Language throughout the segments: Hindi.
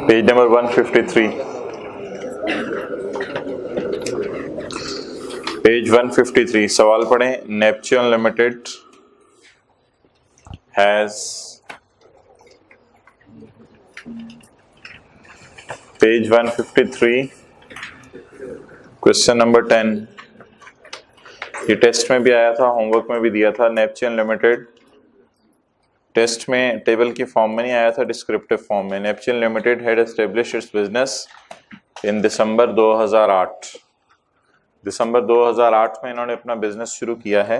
पेज नंबर 153, पेज 153 सवाल पढ़ें। Neptune limited has, page 153 question number 10। ये टेस्ट में भी आया था, होमवर्क में भी दिया था। नेपच्यून लिमिटेड टेस्ट में टेबल की फॉर्म में नहीं आया था, डिस्क्रिप्टिव फॉर्म में। Neptune limited had established its business in December 2008। दिसंबर 2008 में इन्होंने अपना बिजनेस शुरू किया है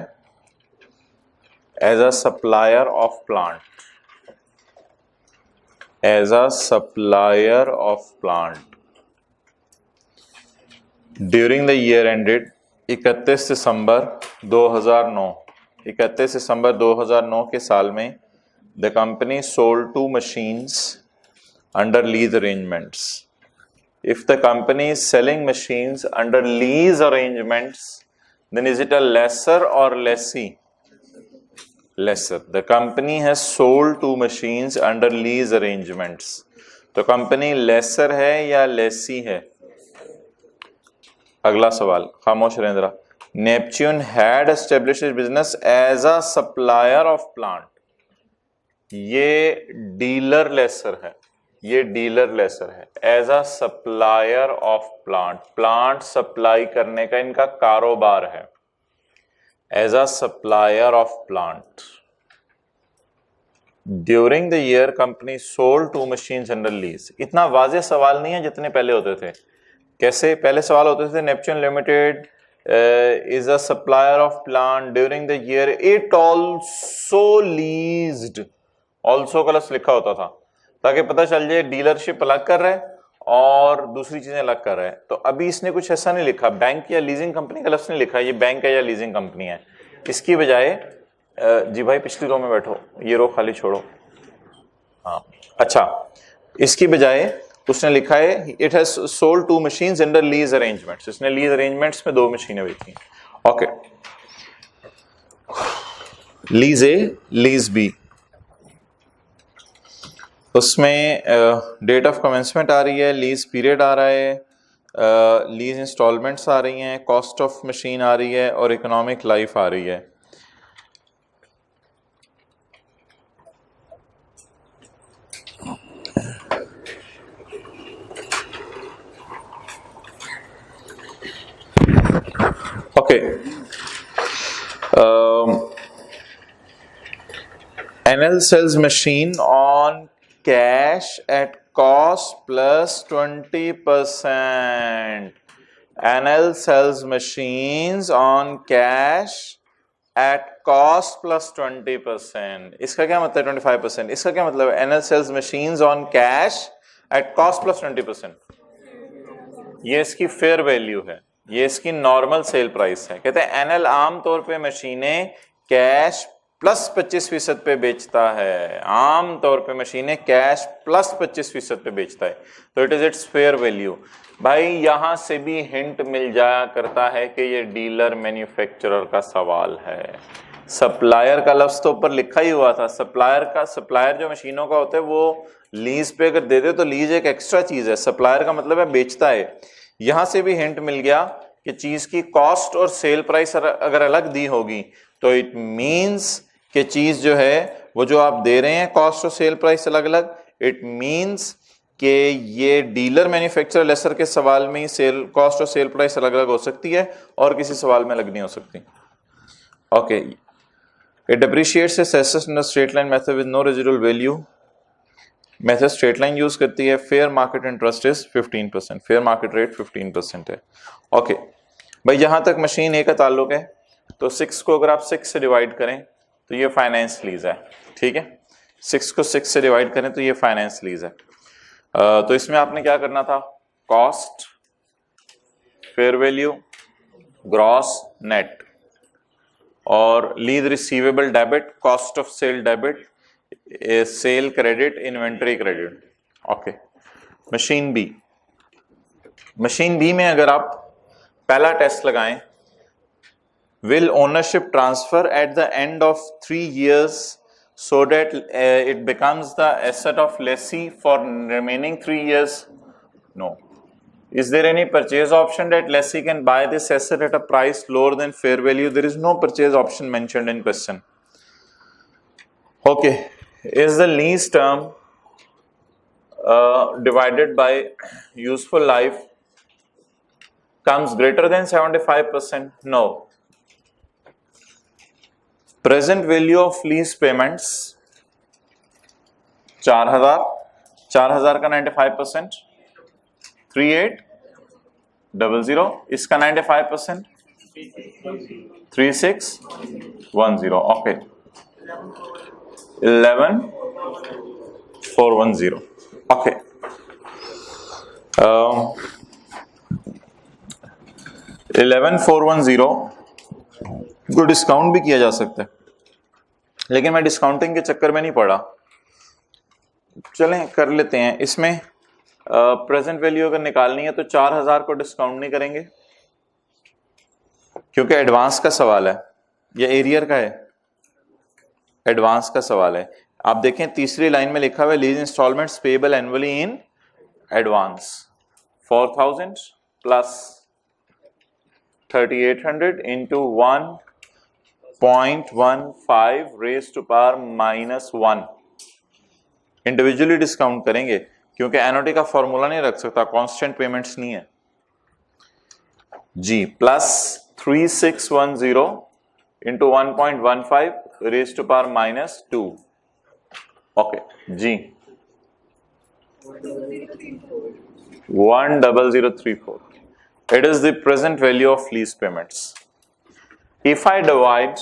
as a supplier of plant, as a supplier of plant during the year ended 31 दिसंबर 2009। 31 दिसंबर 2009 के साल में the company sold 2 machines under lease arrangements. If the company is selling machines under lease arrangements, then is it a lessor or lessee? Lessor. The company has sold 2 machines under lease arrangements. तो कंपनी लेसर है या लेसी है? अगला सवाल, खामोश रहेंद्रा। Neptune had established its business as a supplier of plant. ये डीलर लेसर है, ये डीलर लेसर है। As a supplier of plant, plant supply करने का इनका कारोबार है। As a supplier of plant during the year company sold 2 machines under lease. इतना वाज़ेह सवाल नहीं है जितने पहले होते थे। कैसे पहले सवाल होते थे? Neptune limited is a supplier of plant during the year it also leased. Also का लफ्ज लिखा होता था ताकि पता चल जाए डीलरशिप अलग कर रहा है और दूसरी चीजें अलग कर रहा है। तो अभी इसने कुछ ऐसा नहीं लिखा, बैंक या लीजिंग कंपनी का लफ्ज नहीं लिखा, ये बैंक है या लीजिंग कंपनी है। इसकी बजाय जी भाई पिछली रो में बैठो, ये रो खाली छोड़ो। हाँ अच्छा, इसकी बजाय उसने लिखा है it has sold 2 machines under lease arrangements. इसने लीज अरेंजमेंट्स में 2 मशीनें बेची। ओके, लीज ए, लीज बी, उसमें डेट ऑफ कमेंसमेंट आ रही है, लीज पीरियड आ रहा है, लीज इंस्टॉलमेंट्स आ रही हैं, कॉस्ट ऑफ मशीन आ रही है और इकोनॉमिक लाइफ आ रही है। Okay, NL sells machine on cash at cost plus 20%. NL sells machines on cash at cost plus 20%. इसका क्या मतलब? 25%। इसका क्या मतलब? NL sells machines on cash at cost plus 20%। ये इसकी फेयर वैल्यू है, ये इसकी नॉर्मल सेल प्राइस है। कहते हैं NL आमतौर पे मशीनें कैश प्लस 25% पे बेचता है। आम तौर पे मशीनें कैश प्लस 25% पे बेचता है, तो it is it's fair value. भाई यहां से भी हिंट मिल जाया करता है कि ये डीलर मैन्युफैक्चरर का सवाल है। सप्लायर का लफ्ज तो ऊपर लिखा ही हुआ था। सप्लायर जो मशीनों का होता है वो लीज पे अगर दे दे तो लीज एक एक्स्ट्रा चीज है, सप्लायर का मतलब है बेचता है। यहां से भी हिंट मिल गया कि चीज की कॉस्ट और सेल प्राइस अगर अलग दी होगी तो इट मीन्स कि चीज जो है वो जो आप दे रहे हैं कॉस्ट और सेल प्राइस अलग अलग, इट मींस कि ये डीलर मैन्युफैक्चरर लेसर के सवाल में ही सेल कॉस्ट और सेल प्राइस अलग अलग हो सकती है और किसी सवाल में अलग नहीं हो सकती। Okay, it depreciates its assets in the straight line method with no residual value. Method straight line use करती है। Fair market interest is 15%, fair market rate 15% है। ओके भाई, जहां तक मशीन ए का ताल्लुक है तो 6 को अगर आप 6 से डिवाइड करें तो ये फाइनेंस लीज है। ठीक है, 6 को 6 से डिवाइड करें तो ये फाइनेंस लीज है। तो इसमें आपने क्या करना था? Cost, fair value, gross, net और lease receivable debit, cost of sale debit, sale credit, inventory credit. Okay, machine B. Machine B में अगर आप पहला टेस्ट लगाएं, will ownership transfer at the end of 3 years so that it becomes the asset of lessee for remaining 3 years? No. Is there any purchase option that lessee can buy this asset at a price lower than fair value? There is no purchase option mentioned in question. Okay, is the lease term divided by useful life comes greater than 75%? No. Present value of lease payments 4000 का 95%, 3800, इसका 95%, 3610. ओके, 11410. ओके, 11410 को डिस्काउंट भी किया जा सकता है, लेकिन मैं डिस्काउंटिंग के चक्कर में नहीं पड़ा। चलें कर लेते हैं। इसमें प्रेजेंट वैल्यू अगर निकालनी है तो 4000 को डिस्काउंट नहीं करेंगे क्योंकि एडवांस का सवाल है, या एरियर का है, एडवांस का सवाल है। आप देखें तीसरी लाइन में लिखा हुआ है lease instalments payable annually in advance 4000 plus 3800 into 1.15 raise to power -1। Individually discount करेंगे क्योंकि एनओटी का फॉर्मूला नहीं रख सकता, कांस्टेंट पेमेंट्स नहीं है जी। Plus 3610 into 1.15 raise to power -2। Okay जी, 10034. It is the present value of lease payments. If I divide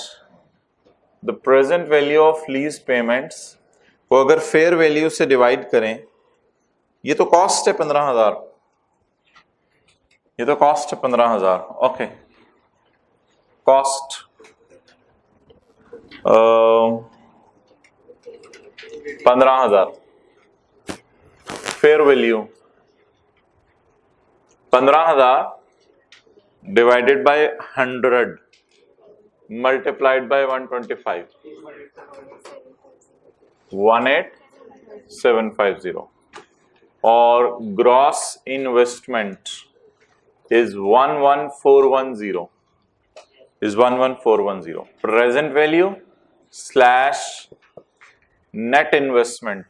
the present value of lease payments को अगर फेयर वैल्यू से डिवाइड करें, ये तो कॉस्ट है 15000, ये तो कॉस्ट है 15000। Okay, cost 15000, fair value 15000 divided by 100 multiplied by 125, 18750, और gross investment is 11410, is 11410. Present value slash net investment,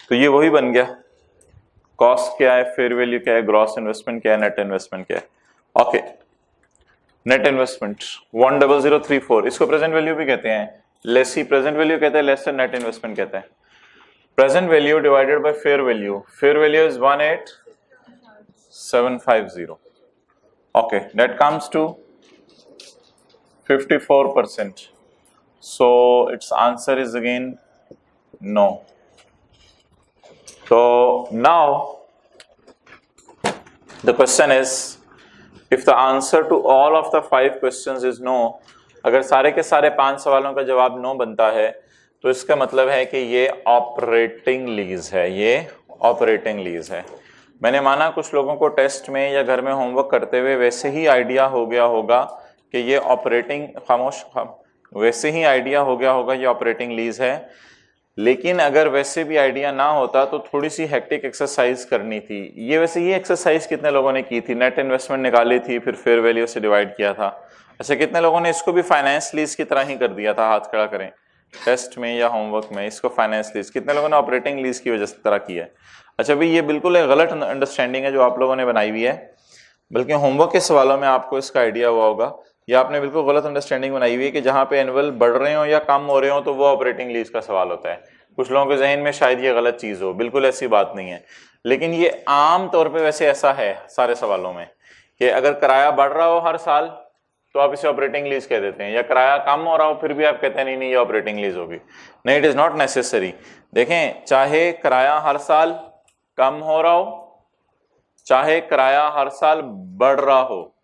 तो ये वही बन गया। कॉस्ट क्या है, फेयर वैल्यू क्या है, ग्रॉस इन्वेस्टमेंट क्या है, नेट इन्वेस्टमेंट क्या है। ओके, नेट इन्वेस्टमेंट 10034, इसको प्रेजेंट वैल्यू भी कहते हैं, लेसी प्रेजेंट वैल्यू कहते हैं, लेसर नेट इन्वेस्टमेंट कहते हैं। Present value divided by fair value, fair value is 18750। Okay, that comes to 54%, so its answer is again no. So now the question is, if the answer to all of the 5 questions is no, अगर सारे के सारे 5 सवालों का जवाब नो बनता है तो इसका मतलब है कि ये ऑपरेटिंग लीज है, ये ऑपरेटिंग लीज है। मैंने माना कुछ लोगों को टेस्ट में या घर में होमवर्क करते हुए वैसे ही आइडिया हो गया होगा कि ये ऑपरेटिंग, वैसे ही आइडिया हो गया होगा ये ऑपरेटिंग लीज है, लेकिन अगर वैसे भी आइडिया ना होता तो थोड़ी सी हेक्टिक एक्सरसाइज करनी थी। ये वैसे ये एक्सरसाइज कितने लोगों ने की थी, नेट इन्वेस्टमेंट निकाली थी, फिर फेयर वैल्यू से डिवाइड किया था। अच्छा, कितने लोगों ने इसको भी फाइनेंस लीज की तरह ही कर दिया था, हाथ खड़ा करें, टेस्ट में या होमवर्क में इसको फाइनेंस लीज, कितने लोगों ने ऑपरेटिंग लीज की वजह से तरह की है। अच्छा भाई, ये बिल्कुल एक गलत अंडरस्टैंडिंग है जो आप लोगों ने बनाई हुई है, बल्कि होमवर्क के सवालों में आपको इसका आइडिया हुआ होगा। या आपने बिल्कुल गलत अंडरस्टैंडिंग बनाई हुई है कि जहाँ पे एनुअल बढ़ रहे हो या कम हो रहे हो तो वो ऑपरेटिंग लीज का सवाल होता है। कुछ लोगों के जहन में शायद ये गलत चीज़ हो, बिल्कुल ऐसी बात नहीं है, लेकिन ये आम तौर पे वैसे ऐसा है सारे सवालों में कि अगर किराया बढ़ रहा हो हर साल तो आप इसे ऑपरेटिंग लीज कह देते हैं, या किराया कम हो रहा हो फिर भी आप कहते हैं नहीं नहीं ये ऑपरेटिंग लीज होगी। नहीं, इट इज़ नॉट नेसेसरी। देखें, चाहे किराया हर साल कम हो रहा हो, चाहे किराया हर साल बढ़ रहा हो,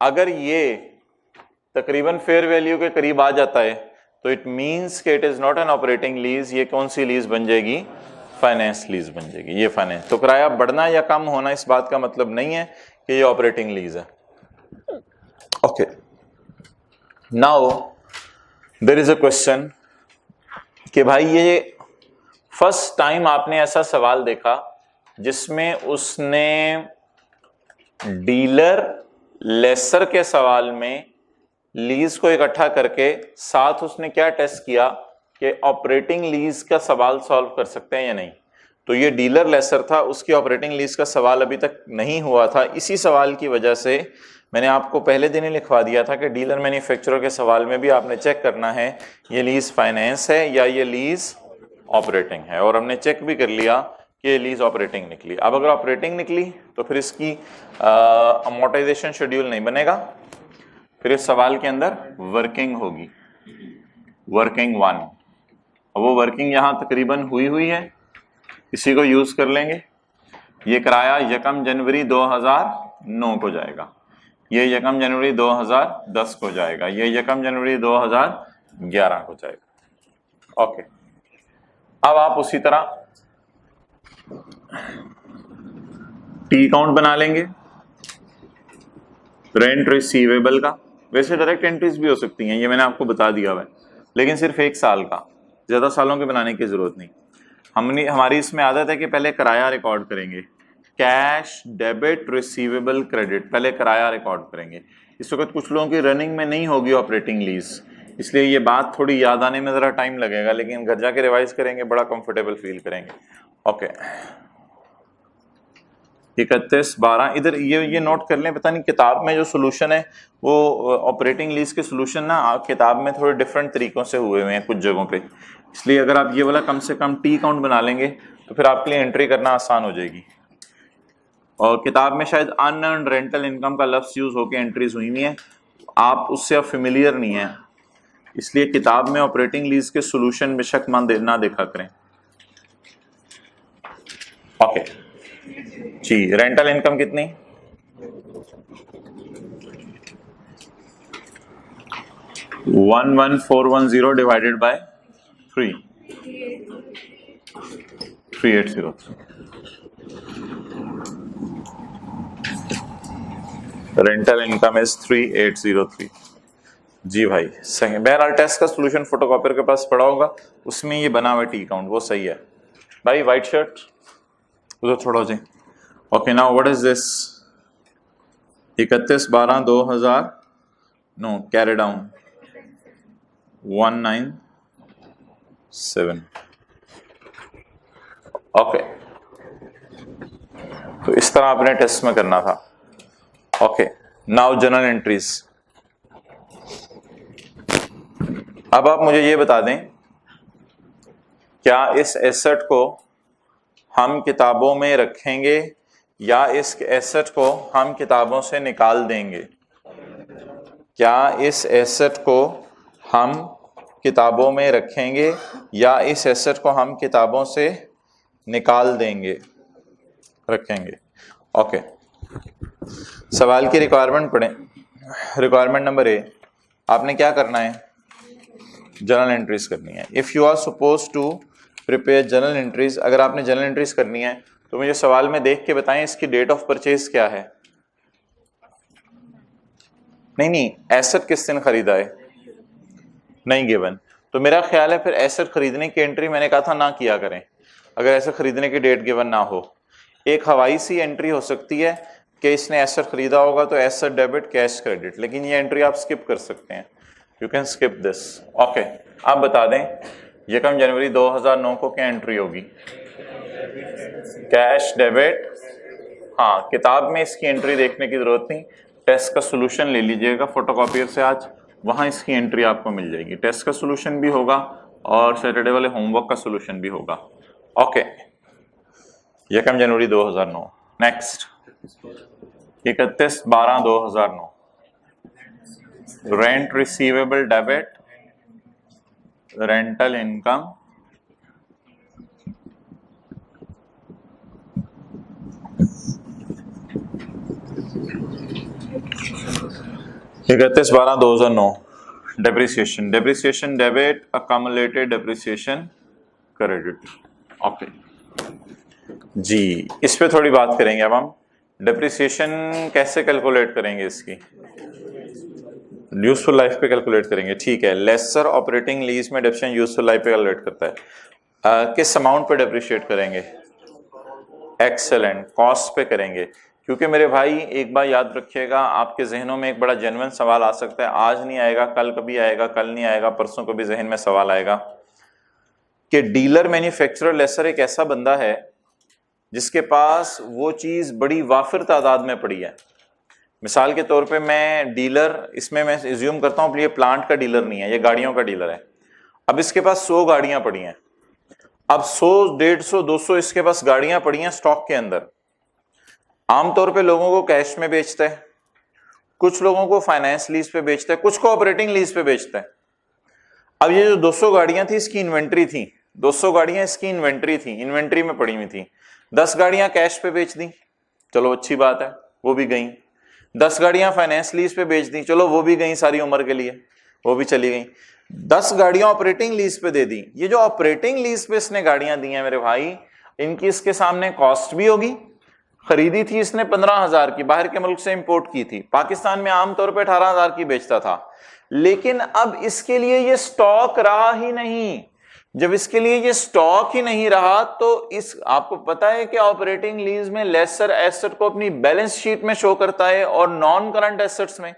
अगर ये तकरीबन फेयर वैल्यू के करीब आ जाता है तो इट मीन्स कि it is not an operating lease. ये कौन सी लीज बन जाएगी, फाइनेंस लीज बन जाएगी, ये फाइनेंस। तो किराया बढ़ना या कम होना इस बात का मतलब नहीं है कि ये ऑपरेटिंग लीज है। Okay, now there is a question कि भाई ये फर्स्ट टाइम आपने ऐसा सवाल देखा जिसमें उसने डीलर लेसर के सवाल में लीज को इकट्ठा करके साथ उसने क्या टेस्ट किया कि ऑपरेटिंग लीज का सवाल सॉल्व कर सकते हैं या नहीं। तो ये डीलर लेसर था, उसकी ऑपरेटिंग लीज का सवाल अभी तक नहीं हुआ था। इसी सवाल की वजह से मैंने आपको पहले दिन ही लिखवा दिया था कि डीलर मैन्युफैक्चरर के सवाल में भी आपने चेक करना है ये लीज फाइनेंस है या ये लीज ऑपरेटिंग है, और हमने चेक भी कर लिया कि ये लीज ऑपरेटिंग निकली। अब अगर ऑपरेटिंग निकली तो फिर इसकी अमोर्टाइजेशन शेड्यूल नहीं बनेगा, फिर इस सवाल के अंदर वर्किंग होगी, वर्किंग 1। वो वर्किंग यहां तकरीबन हुई है, इसी को यूज कर लेंगे। ये किराया 1 जनवरी 2009 को जाएगा, ये 1 जनवरी 2010 को जाएगा, ये 1 जनवरी 2011 को जाएगा। ओके, अब आप उसी तरह टी काउंट बना लेंगे रेंट रिसीवेबल का। वैसे डायरेक्ट एंट्रीज भी हो सकती हैं, ये मैंने आपको बता दिया हुआ है, लेकिन सिर्फ 1 साल का, ज्यादा सालों के बनाने की जरूरत नहीं। हमारी इसमें आदत है कि पहले किराया रिकॉर्ड करेंगे, कैश डेबिट रिसीवेबल क्रेडिट, पहले किराया रिकॉर्ड करेंगे। इस वक्त कुछ लोगों की रनिंग में नहीं होगी ऑपरेटिंग लीज, इसलिए ये बात थोड़ी याद आने में जरा टाइम लगेगा, लेकिन घर जाके रिवाइज करेंगे, बड़ा कंफर्टेबल फील करेंगे। ओके, 31/12 इधर ये नोट कर लें। पता नहीं किताब में जो सोल्यूशन है वो ऑपरेटिंग लीज के सोल्यूशन ना किताब में थोड़े डिफरेंट तरीकों से हुए हुए हैं कुछ जगहों पे, इसलिए अगर आप ये वाला कम से कम टी काउंट बना लेंगे तो फिर आपके लिए एंट्री करना आसान हो जाएगी। और किताब में शायद अनअर्न्ड रेंटल इनकम का लफ्ज यूज होकर एंट्रीज हुई है, आप उससे अब फेमिलियर नहीं है, इसलिए किताब में ऑपरेटिंग लीज के सोल्यूशन बेशक ना देखा करें। ओके जी, रेंटल इनकम कितनी? 11410 divided by 3, 3803। Rental income is 3803। जी भाई सही। बहरहाल टेस्ट का सोल्यूशन फोटोकॉपियर के पास पड़ा होगा, उसमें ये बना हुआ टी काउंट, वो सही है भाई। व्हाइट शर्ट उधर छोड़ो जी। Okay, now what is this? 31/12/2009 carry down 197। Okay, तो इस तरह आपने टेस्ट में करना था। Okay, now general entries. अब आप मुझे ये बता दें, क्या इस एसेट को हम किताबों में रखेंगे या इस एसेट को हम किताबों से निकाल देंगे? क्या इस एसेट को हम किताबों में रखेंगे या इस एसेट को हम किताबों से निकाल देंगे? रखेंगे। ओके, सवाल की रिक्वायरमेंट पढ़ें। रिक्वायरमेंट नंबर ए, आपने क्या करना है? जनरल एंट्रीज करनी है। If you are suppose to prepare journal entries, अगर आपने जनरल एंट्रीज करनी है तो मुझे सवाल में देख के बताएं इसकी डेट ऑफ परचेज क्या है। नहीं, एसेट किस दिन खरीदा है, नहीं गिवन। तो मेरा ख्याल है फिर एसेट खरीदने की एंट्री मैंने कहा था ना किया करें अगर एसेट खरीदने की डेट गिवन ना हो। एक हवाई सी एंट्री हो सकती है कि इसने एसेट खरीदा होगा तो एसेट डेबिट कैश क्रेडिट, लेकिन ये एंट्री आप स्किप कर सकते हैं, you can skip this. Okay, आप बता दें 1 जनवरी 2009 को क्या एंट्री होगी? Cash debit. हाँ, किताब में इसकी एंट्री देखने की जरूरत नहीं, टेस्ट का सोल्यूशन ले लीजिएगा फोटोकॉपियर से आज, वहां इसकी एंट्री आपको मिल जाएगी। टेस्ट का सोल्यूशन भी होगा और सैटरडे वाले होमवर्क का सोल्यूशन भी होगा। ओके, 1 जनवरी 2009। Next 31/12/2009 rent receivable debit rental income 31/12/2009 depreciation, depreciation debit, accumulated depreciation credit. Okay जी, इस पे थोड़ी बात करेंगे अब हम। डेप्रिसिएशन कैसे कैलकुलेट करेंगे इसकी? यूजफुल लाइफ पे कैलकुलेट करेंगे, ठीक है। लेसर ऑपरेटिंग लीज में डेप्रिसिएशन यूजफुल लाइफ पे कैलकुलेट करता है। किस अमाउंट पे डेप्रिशिएट करेंगे? एक्सेलेंट, कॉस्ट पे करेंगे। क्योंकि मेरे भाई एक बार याद रखिएगा, आपके जहनों में एक बड़ा जेन्युइन सवाल आ सकता है, आज नहीं आएगा, कल कभी आएगा, कल नहीं आएगा, परसों कभी जहन में सवाल आएगा कि डीलर मैन्युफैक्चरर लेसर एक ऐसा बंदा है जिसके पास वो चीज बड़ी वाफिर तादाद में पड़ी है। मिसाल के तौर पे मैं डीलर, इसमें मैं एज्यूम करता हूँ ये प्लांट का डीलर नहीं है, ये गाड़ियों का डीलर है। अब इसके पास 100 गाड़ियां पड़ी हैं, अब 100, 150, 200 इसके पास गाड़ियां पड़ी हैं स्टॉक के अंदर। आमतौर पे लोगों को कैश में बेचता है, कुछ लोगों को फाइनेंस लीज पे बेचता है, कुछ को ऑपरेटिंग लीज पे बेचता है। अब ये जो 200 गाड़ियां थी इसकी इन्वेंट्री थी, 200 गाड़ियां इसकी इन्वेंट्री थी, इन्वेंट्री में पड़ी हुई थी। 10 गाड़ियां कैश पे बेच दी, चलो अच्छी बात है, वो भी गई। 10 गाड़ियां फाइनेंस लीज पे बेच दी, चलो वो भी गई सारी उम्र के लिए, वो भी चली गई। 10 गाड़ियां ऑपरेटिंग लीज पे दे दी। ये जो ऑपरेटिंग लीज पे इसने गाड़ियां दी हैं मेरे भाई, इनकी इसके सामने कॉस्ट भी होगी। खरीदी थी इसने 15,000 की, बाहर के मुल्क से इंपोर्ट की थी, पाकिस्तान में आमतौर पे 18,000 की बेचता था। लेकिन अब इसके लिए ये स्टॉक रहा ही नहीं। जब इसके लिए ये स्टॉक ही नहीं रहा तो इस, आपको पता है कि ऑपरेटिंग लीज में लेसर एसेट को अपनी बैलेंस शीट में शो करता है और नॉन करंट एसेट्स में।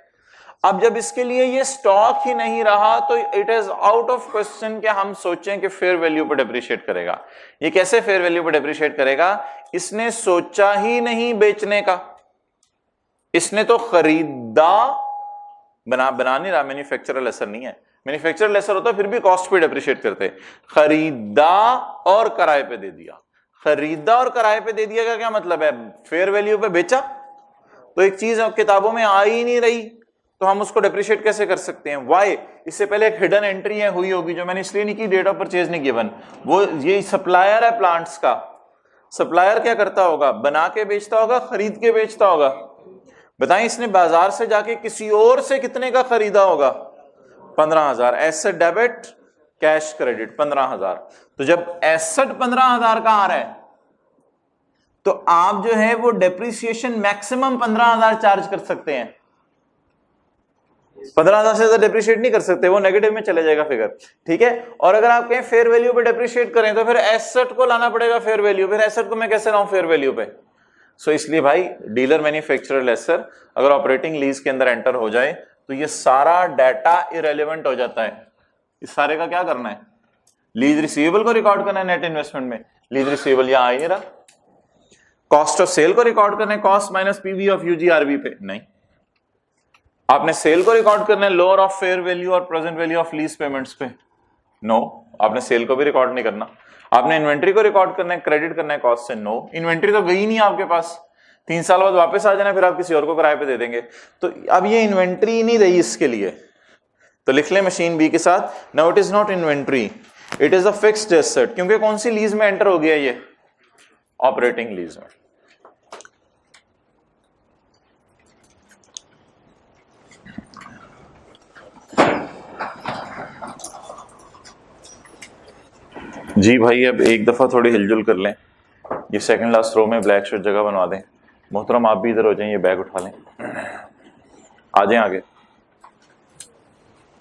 अब जब इसके लिए ये स्टॉक ही नहीं रहा तो it is out of question कि हम सोचें कि फेयर वैल्यू पर डेप्रिशिएट करेगा। ये कैसे फेयर वैल्यू पर डेप्रिशिएट करेगा? इसने सोचा ही नहीं बेचने का, इसने तो खरीदा। बना नहीं रहा, मैन्युफैक्चरर लेसर नहीं है। मैन्युफैक्चरर लेसर होता फिर भी कॉस्ट पे डेप्रिशिएट करते। खरीदा और किराए पे दे दिया। खरीदा और किराए पे दे दिया का क्या मतलब है? फेयर वैल्यू पे बेचा। तो एक चीज किताबों में आ ही नहीं रही तो हम उसको डेप्रिशिएट कैसे कर सकते हैं? वाई? इससे पहले एक हिडन एंट्री है हुई होगी जो मैंने इसलिए नहीं की, डेट ऑफ परचेज नहीं गिवन। वो ये सप्लायर है प्लांट्स का। सप्लायर क्या करता होगा? बना के बेचता होगा, खरीद के बेचता होगा। बताएं इसने बाजार से जाके किसी और से कितने का खरीदा होगा? 15,000। Asset debit, cash credit 15,000। तो जब एसेट 15,000 का आ रहा है तो आप जो है वो डेप्रिसिएशन मैक्सिमम 15,000 चार्ज कर सकते हैं। 15,000 से ज्यादा डेप्रिशिएट नहीं कर सकते, वो नेगेटिव में चले जाएगा फिगर, ठीक है। और अगर आप कहें फेयर वैल्यू पे डेप्रिशिएट करें तो फिर एसेट को लाना पड़ेगा फेयर वैल्यू, फिर एसेट को मैं कैसे लाऊं फेयर वैल्यू पे? सो इसलिए भाई डीलर मैन्युफैक्चरर लेसर अगर ऑपरेटिंग लीज के अंदर एंटर हो जाए तो ये सारा डाटा इरेलेवेंट हो जाता है। इस सारे का क्या करना है? लीज रिसीवेबल को रिकॉर्ड करना है नेट इन्वेस्टमेंट में, लीज रिसीवेबल यहां आ ही नहीं रहा। कॉस्ट ऑफ सेल को रिकॉर्ड करना है, कॉस्ट माइनस पीवी ऑफ यूजीआरबी पे, नहीं। आपने सेल को रिकॉर्ड करना है लोअर ऑफ फेयर वैल्यू और present value of lease payments पे, नो, आपने सेल को भी रिकॉर्ड नहीं करना। आपने इन्वेंट्री को रिकॉर्ड करना है, क्रेडिट करना है कॉस्ट से, नो। इन्वेंट्री तो गई नहीं आपके पास, 3 साल बाद वापस आ जाना, फिर आप किसी और को किराए पे दे देंगे। तो अब ये इन्वेंट्री नहीं रही इसके लिए, तो लिख ले मशीन बी के साथ, no it is not inventory, it is a fixed asset. क्योंकि कौन सी लीज में एंटर हो गया ये? ऑपरेटिंग लीज में। जी भाई अब एक दफा थोड़ी हिलजुल कर लें, ये सेकंड लास्ट रो में ब्लैक शर्ट जगह बनवा दें। मोहतरम आप भी इधर हो जाएं, ये बैग उठा लें, आ जाएं आगे,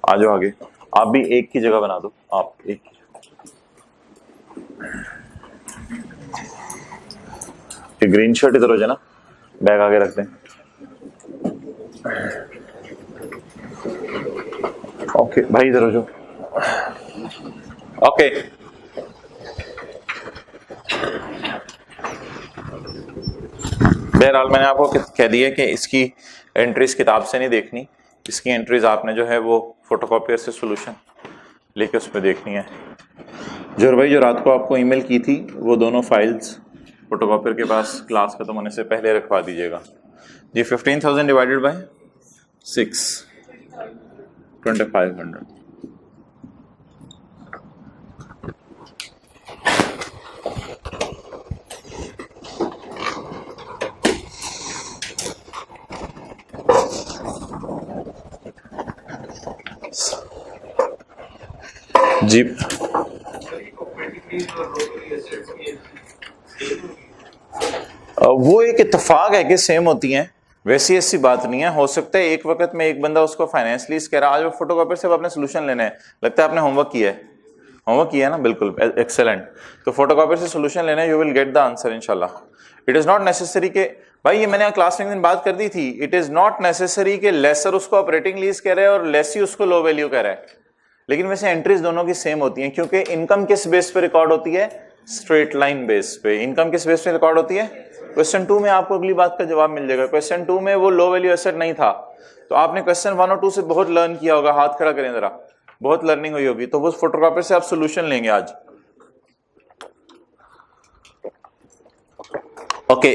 आ जाओ आगे। आप भी एक की जगह बना दो, आप एक की। ये ग्रीन शर्ट इधर हो जाए ना, बैग आगे रख दें। ओके भाई इधर हो जाओ, ओके। बहरहाल मैंने आपको कह दिया कि इसकी एंट्रीज किताब से नहीं देखनी, इसकी एंट्रीज आपने जो है वो फोटोकॉपियर से सॉल्यूशन लेके उसमें देखनी है। जोर भाई जो रात को आपको ईमेल की थी वो दोनों फाइल्स फोटोकॉपियर के पास क्लास खत्म होने से पहले रखवा दीजिएगा जी। 15,000 डिवाइडेड बाय 6, 2500। जी वो एक इत्तेफाक है कि सेम होती हैं, वैसी ऐसी बात नहीं है, हो सकता है एक वक्त में एक बंदा उसको फाइनेंस लीज कह रहा है, आज वो फोटोकॉपी से अपने सोल्यूशन लेने हैं, लगता है आपने होमवर्क किया है, होमवर्क किया है ना, बिल्कुल एक्सेलेंट। तो फोटोकॉपी से सोल्यूशन लेना है, you will get the answer इंशाल्लाह। इट इज नॉट नेसेसरी के भाई, ये मैंने क्लास में एक दिन बात कर दी थी, इट इज नॉट नेसेसरी के लेसर उसको ऑपरेटिंग लीज कह रहे हैं और लेसी उसको लो वैल्यू कह रहा है, लेकिन वैसे एंट्रीज दोनों की सेम होती हैं, क्योंकि इनकम किस बेस पे रिकॉर्ड होती है, स्ट्रेट लाइन बेस पे। इनकम किस बेस पे रिकॉर्ड होती है, क्वेश्चन 2 में आपको अगली बात का जवाब मिल जाएगा। क्वेश्चन 2 में वो लो वैल्यू एसेट नहीं था, तो आपने क्वेश्चन 1 और 2 से बहुत लर्न किया होगा, हाथ खड़ा करें जरा, बहुत लर्निंग हुई होगी, तो वो फोटोकॉपी से आप सोल्यूशन लेंगे आज। ओके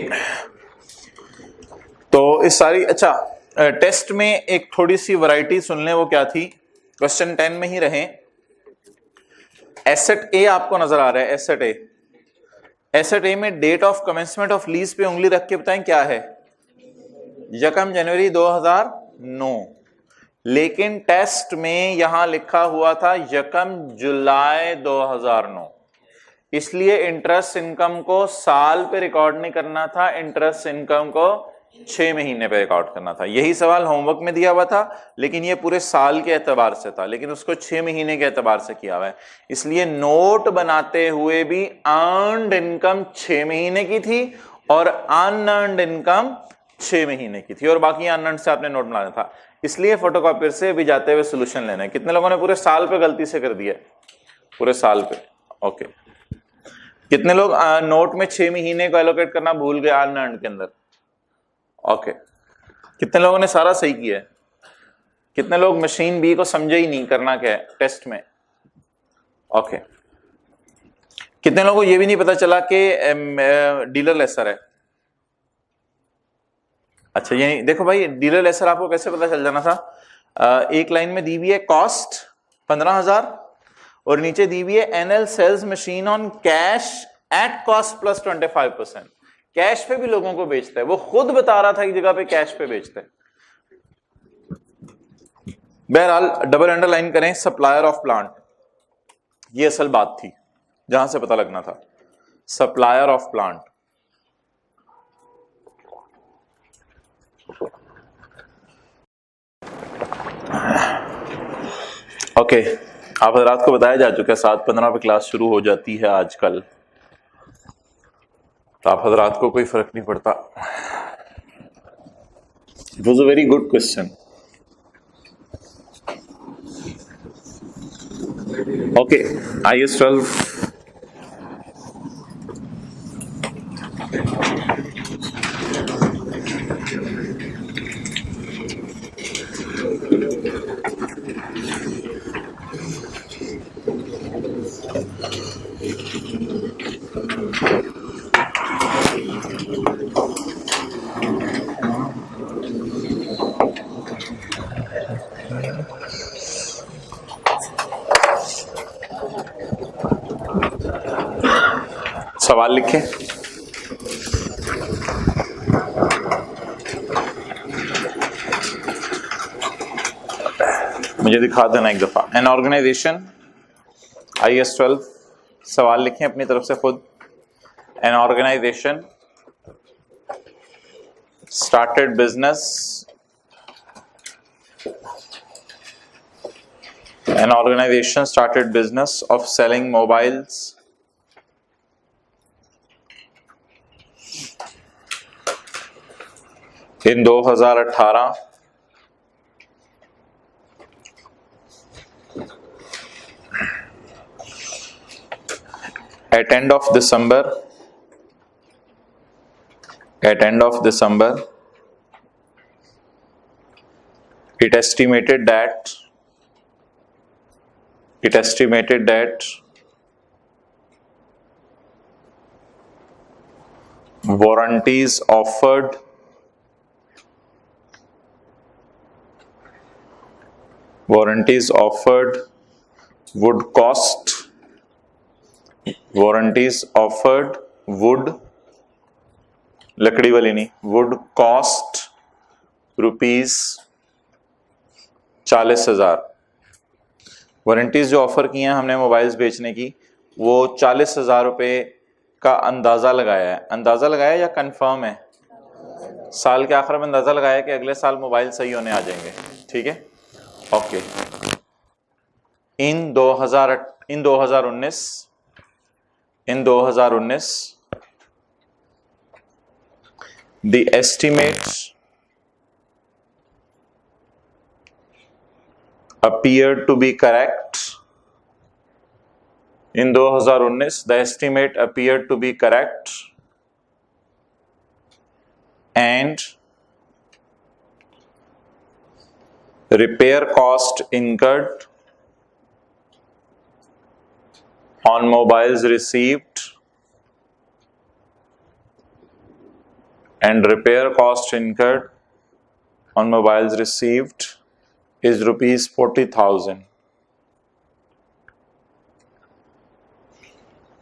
तो इस सारी, अच्छा टेस्ट में एक थोड़ी सी वैरायटी सुन लें, वो क्या थी, क्वेश्चन 10 में ही रहे। एसेट ए आपको नजर आ रहा है, एसेट ए, एसेट ए में date of commencement of lease पे उंगली रख के बताएं क्या है, 1 जनवरी 2009, लेकिन टेस्ट में यहां लिखा हुआ था 1 जुलाई 2009, इसलिए इंटरेस्ट इनकम को साल पे रिकॉर्ड नहीं करना था, इंटरेस्ट इनकम को 6 महीने पे रिकॉर्ड करना था। यही सवाल होमवर्क में दिया हुआ था, लेकिन ये पूरे साल के एतबार से था, लेकिन उसको 6 महीने के एतबार से किया हुआ है, इसलिए नोट बनाते हुए भी अर्नड इनकम 6 महीने की थी और अनअर्नड इनकम 6 महीने की थी, और बाकी अनअर्नड से आपने नोट बनाना था। इसलिए फोटोकॉपियर से भी जाते हुए सोल्यूशन लेना है। कितने लोगों ने पूरे साल पे गलती से कर दिया, पूरे साल पे? ओके, कितने लोग नोट में 6 महीने को एलोकेट करना भूल गए अनअर्नड के अंदर? ओके, कितने लोगों ने सारा सही किया है? कितने लोग मशीन बी को समझे ही नहीं करना क्या है टेस्ट में? ओके, कितने लोगों को ये भी नहीं पता चला कि डीलर लेसर है? अच्छा, ये देखो भाई, डीलर लेसर आपको कैसे पता चल जाना था, एक लाइन में दी हुई है कॉस्ट 15,000 और नीचे दी हुई है NL sells machine on cash at cost plus 25%। Cash पे भी लोगों को बेचता है, वो खुद बता रहा था एक जगह पे कैश पे बेचता है। बहरहाल डबल अंडरलाइन करें, सप्लायर ऑफ प्लांट, ये असल बात थी जहां से पता लगना था, सप्लायर ऑफ प्लांट। ओके, आप रात को बताया जा चुका है 7:15 पे क्लास शुरू हो जाती है आजकल, तो आप हजरात को कोई फर्क नहीं पड़ता। It was a very good question. Okay, IAS 12 सवाल लिखें। मुझे दिखा देना एक दफा। एन ऑर्गेनाइजेशन, IAS 12, सवाल लिखें अपनी तरफ से खुद। An organisation started business, an organization started business of selling mobiles in 2018 at end of December it estimated that warranties offered would लकड़ी वाली नहीं, would cost रुपीज 40,000। वारंटीज जो ऑफर की हैं हमने मोबाइल्स बेचने की, वो 40,000 रुपए का अंदाजा लगाया है। अंदाजा लगाया या कंफर्म है? साल के आखिर में अंदाजा लगाया कि अगले साल मोबाइल सही होने आ जाएंगे, ठीक है। Okay, in 2019 the estimates appeared to be correct. In 2019 the estimate appeared to be correct and repair cost incurred on mobiles received is rupees 40,000.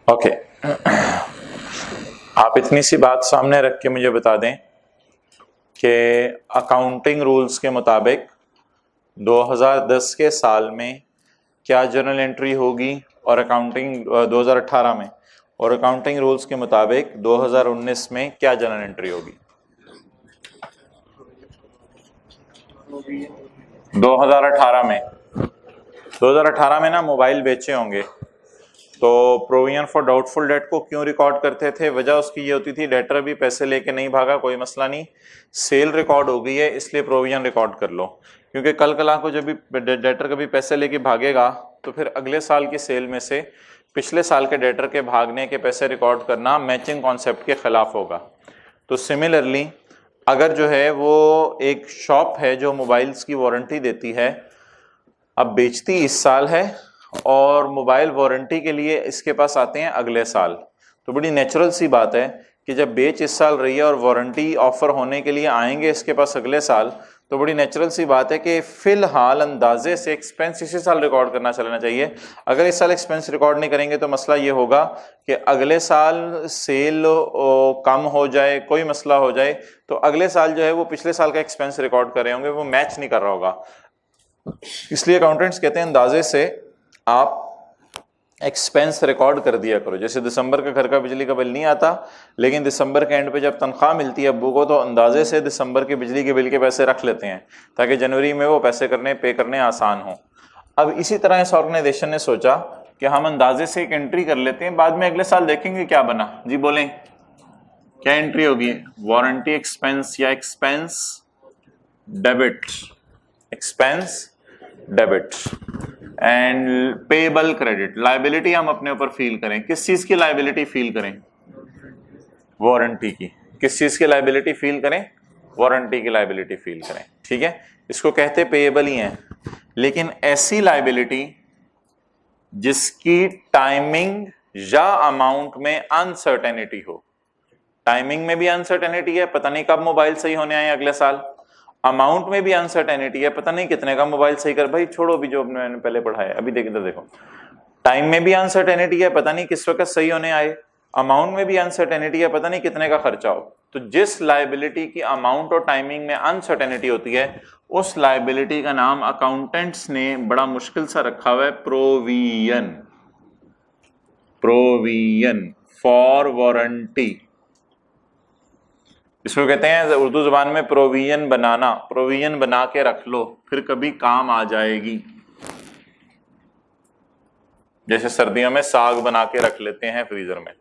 Okay, आप इतनी सी बात सामने रख के मुझे बता दें कि अकाउंटिंग रूल्स के मुताबिक 2010 के साल में क्या जर्नल एंट्री होगी और अकाउंटिंग 2018 में, और अकाउंटिंग रूल्स के मुताबिक 2019 में क्या जर्नल एंट्री होगी। 2018 में ना मोबाइल बेचे होंगे, तो प्रोविजन फॉर डाउटफुल डेट को क्यों रिकॉर्ड करते थे, वजह उसकी ये होती थी डेटर भी पैसे लेके नहीं भागा, कोई मसला नहीं, सेल रिकॉर्ड हो गई है इसलिए प्रोविजन रिकॉर्ड कर लो, क्योंकि कल कला को जब भी डेटर कभी पैसे लेके भागेगा तो फिर अगले साल की सेल में से पिछले साल के डेटर के भागने के पैसे रिकॉर्ड करना मैचिंग कॉन्सेप्ट के खिलाफ होगा। तो सिमिलरली अगर जो है वो एक शॉप है जो मोबाइल्स की वारंटी देती है, अब बेचती इस साल है और मोबाइल वारंटी के लिए इसके पास आते हैं अगले साल, तो बड़ी नेचुरल सी बात है कि जब बेच इस साल रही है और वारंटी ऑफर होने के लिए आएंगे इसके पास अगले साल, तो बड़ी नेचुरल सी बात है कि फिलहाल अंदाजे से एक्सपेंस इसी साल रिकॉर्ड करना चलना चाहिए। अगर इस साल एक्सपेंस रिकॉर्ड नहीं करेंगे तो मसला ये होगा कि अगले साल सेल कम हो जाए, कोई मसला हो जाए, तो अगले साल जो है वो पिछले साल का एक्सपेंस रिकॉर्ड कर रहे होंगे, वो मैच नहीं कर रहा होगा। इसलिए अकाउंटेंट्स कहते हैं अंदाजे से आप एक्सपेंस रिकॉर्ड कर दिया करो। जैसे दिसंबर का घर का बिजली का बिल नहीं आता, लेकिन दिसंबर के एंड पे जब तनख्वाह मिलती है अब्बू को, तो अंदाजे से दिसंबर के बिजली के बिल के पैसे रख लेते हैं ताकि जनवरी में वो पैसे पे करने आसान हो। अब इसी तरह इस ऑर्गेनाइजेशन ने सोचा कि हम अंदाजे से एक एंट्री कर लेते हैं, बाद में अगले साल देखेंगे क्या बना। जी बोलें, क्या एंट्री होगी? वारंटी एक्सपेंस या expense debit, expense debit and payable credit. Liability हम अपने ऊपर फील करें, किस चीज की लायबिलिटी फील करें? वारंटी की। किस चीज की लायबिलिटी फील करें? वारंटी की लायबिलिटी फील करें, ठीक है। इसको कहते पेएबल ही हैं, लेकिन ऐसी लायबिलिटी जिसकी टाइमिंग या अमाउंट में अनसर्टेनिटी हो। टाइमिंग में भी अनसर्टेनिटी है, पता नहीं कब मोबाइल सही होने आए अगले साल। अमाउंट में भी अनसर्टेनिटी है, पता नहीं कितने का मोबाइल सही कर, भाई छोड़ो अभी जो मैंने पहले पढ़ाया, अभी इधर देखो। टाइम में भी अनसर्टेनिटी है, पता नहीं किस वक्त सही होने आए। अमाउंट में भी अनसर्टेनिटी है, पता नहीं कितने का खर्चा हो। तो जिस लायबिलिटी की अमाउंट और टाइमिंग में अनसर्टेनिटी होती है, उस लायबिलिटी का नाम अकाउंटेंट्स ने बड़ा मुश्किल सा रखा हुआ है प्रोविजन। प्रोविजन फॉर वारंटी, इसको कहते हैं उर्दू जुबान में प्रोविजन बनाना। प्रोविजन बना के रख लो, फिर कभी काम आ जाएगी। जैसे सर्दियों में साग बना के रख लेते हैं फ्रीजर में,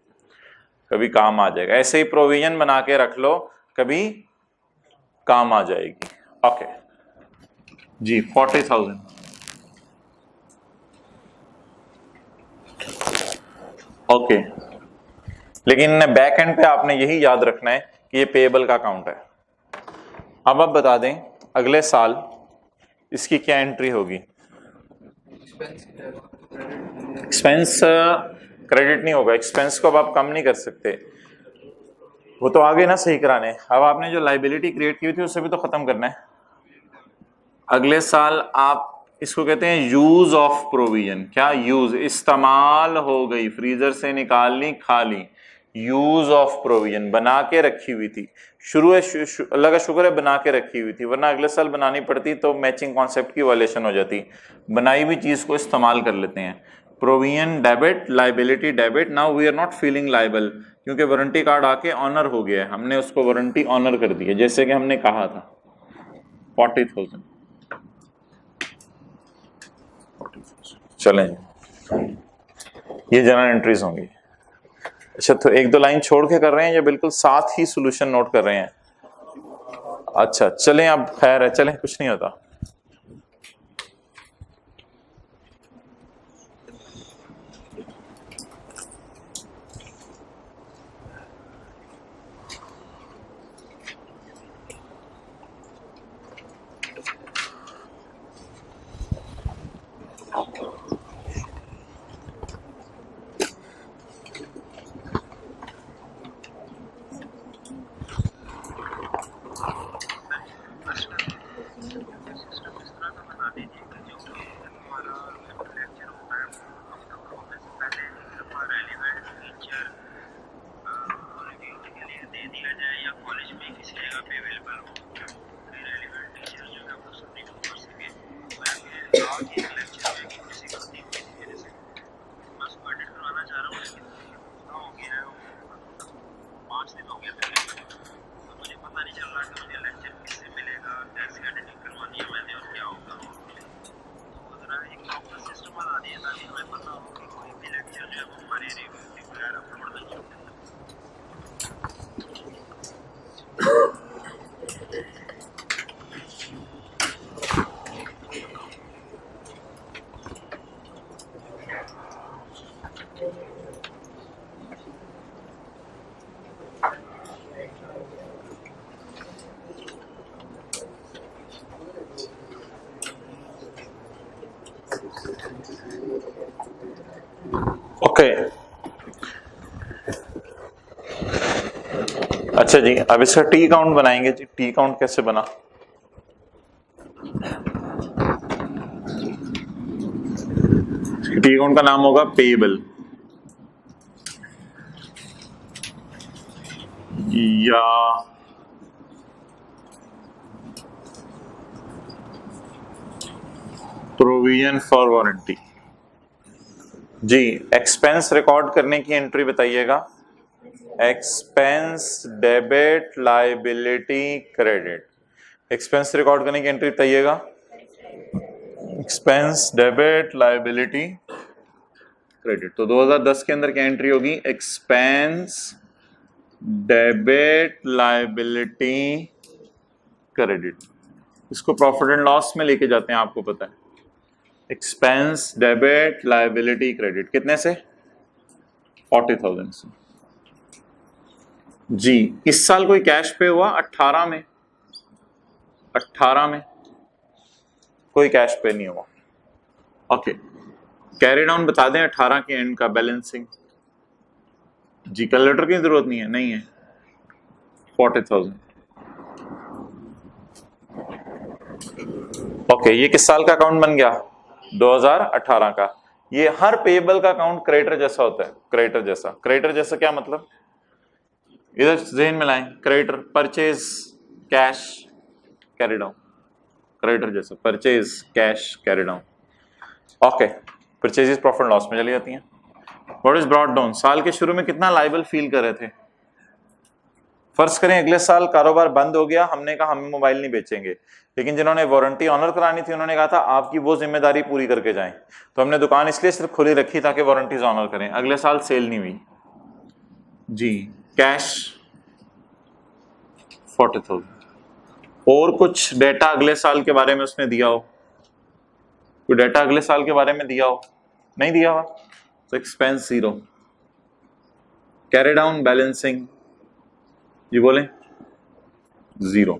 कभी काम आ जाएगा, ऐसे ही प्रोविजन बना के रख लो, कभी काम आ जाएगी। ओके जी, 40,000। ओके, लेकिन बैक एंड पे आपने यही याद रखना है कि ये पेएबल का अकाउंट है। अब आप बता दें अगले साल इसकी क्या एंट्री होगी? एक्सपेंस क्रेडिट नहीं होगा, एक्सपेंस को अब आप कम नहीं कर सकते, वो तो आगे ना सही कराने। अब आपने जो लायबिलिटी क्रिएट की हुई थी उससे भी तो खत्म करना है। अगले साल आप इसको कहते हैं यूज ऑफ प्रोविजन। क्या यूज? इस्तेमाल हो गई, फ्रीजर से निकाल ली, खा ली। यूज ऑफ प्रोविजन, बना के रखी हुई थी, अल्लाह का शुक्र है बना के रखी हुई थी, वरना अगले साल बनानी पड़ती तो मैचिंग कॉन्सेप्ट की वायलेशन हो जाती। बनाई हुई चीज को इस्तेमाल कर लेते हैं। Provision debit, liability debit. Now we are not feeling liable, क्योंकि वारंटी कार्ड आके ऑनर हो गया है, हमने उसको वारंटी ऑनर कर दी है, जैसे कि हमने कहा था 40,000। चलें, ये जनरल एंट्रीज होंगी। अच्छा, तो एक दो लाइन छोड़ के कर रहे हैं या बिल्कुल साथ ही सॉल्यूशन नोट कर रहे हैं? अच्छा चलें, अब खैर है, चलें, कुछ नहीं होता। ओके अच्छा जी, अब इसका टी काउंट बनाएंगे जी। टी काउंट कैसे बना? टी काउंट का नाम होगा पेएबल या प्रोविजन फॉर वारंटी। जी, एक्सपेंस रिकॉर्ड करने की एंट्री बताइएगा। Expense debit liability credit. Expense record करने की एंट्री बताइएगा। Expense debit liability credit. तो 2010 के अंदर क्या एंट्री होगी? Expense debit liability credit. इसको प्रॉफिट एंड लॉस में लेके जाते हैं, आपको पता है। एक्सपेंस डेबिट लाइबिलिटी क्रेडिट कितने से? 40,000 से। जी, इस साल कोई कैश पे हुआ? 18 में। 18 में कोई कैश पे नहीं हुआ। ओके, कैरी डाउन बता दें 18 के एंड का बैलेंसिंग। जी, कैलकुलेटर की जरूरत नहीं है, नहीं है। 40,000। ओके, ये किस साल का अकाउंट बन गया? 2018 का। ये हर पेएबल का अकाउंट क्रेडिटर जैसा होता है। क्रेडिटर जैसा। क्रेडिटर जैसा क्या मतलब? इधर ज़हन में लाएं। Creditor purchase cash carry down, creditor जैसा purchase cash carry down. Okay, purchases profit loss में चली जाती हैं। What is brought down? साल के शुरू में कितना लाइबल फील कर रहे थे? फर्ज करें अगले साल कारोबार बंद हो गया, हमने कहा हम मोबाइल नहीं बेचेंगे, लेकिन जिन्होंने वारंटी ऑनर करानी थी उन्होंने कहा था आपकी वो जिम्मेदारी पूरी करके जाएं, तो हमने दुकान इसलिए सिर्फ खुली रखी ताकि वारंटीज ऑनर करें। अगले साल सेल नहीं हुई जी, कैश 40,000। और कुछ डेटा अगले साल के बारे में उसने दिया हो? कोई डेटा अगले साल के बारे में दिया हो? नहीं दिया हुआ, तो एक्सपेंस 0। कैरी डाउन बैलेंसिंग जी बोले 0।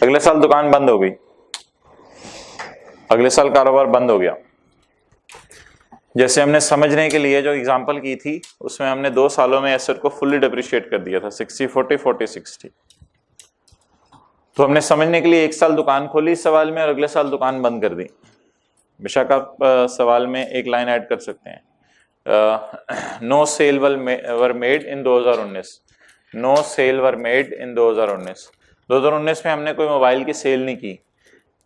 अगले साल दुकान बंद हो गई, अगले साल कारोबार बंद हो गया। जैसे हमने समझने के लिए जो एग्जांपल की थी उसमें हमने 2 सालों में एसेट को फुल्ली डिप्रिशिएट कर दिया था, 60-40 40-60। तो हमने समझने के लिए 1 साल दुकान खोली इस सवाल में और अगले साल दुकान बंद कर दी। बेशक आप सवाल में एक लाइन ऐड कर सकते हैं, no sale were made in 2019। No sale were made in 2019 में हमने कोई मोबाइल की सेल नहीं की।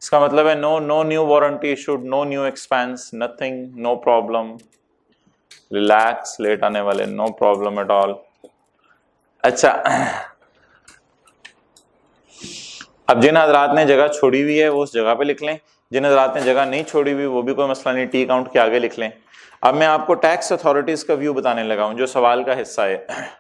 इसका मतलब है no new warranty issued, no new expense, nothing, no problem, relax, late आने वाले, नो प्रॉब्लम एट ऑल। अच्छा, अब जिन हजरात ने जगह छोड़ी हुई है वो उस जगह पे लिख लें, जिन हजरात ने जगह नहीं छोड़ी हुई वो भी कोई मसला नहीं, टी काउंट के आगे लिख लें। अब मैं आपको टैक्स अथॉरिटीज का व्यू बताने लगा हूं जो सवाल का हिस्सा है।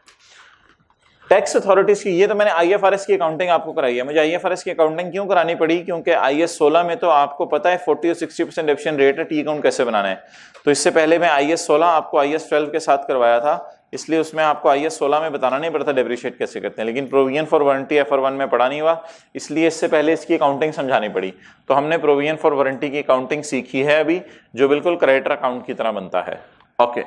टैक्स अथॉरिटीज की, ये तो मैंने आईएफआरएस की अकाउंटिंग आपको कराई है। मुझे आईएफआरएस की अकाउंटिंग क्यों करानी पड़ी? क्योंकि आईएस 16 में तो आपको पता है 40 और 60% डेप्रिसिएशन रेट है, टी अकाउंट कैसे बनाना है। तो इससे पहले मैं आईएस 16 आपको आईएस 12 के साथ करवाया था, इसलिए उसमें आपको आईएस 16 में बताना नहीं पड़ता डेप्रिशिएट कैसे करते हैं, लेकिन प्रोविजन फॉर वारंटी FR1 में पढ़ा नहीं हुआ, इसलिए इससे पहले इसकी अकाउंटिंग समझानी पड़ी। तो हमने प्रोविजन फॉर वारंटी की अकाउंटिंग सीखी है अभी, जो बिल्कुल क्रेडिटर अकाउंट की तरह बनता है। ओके,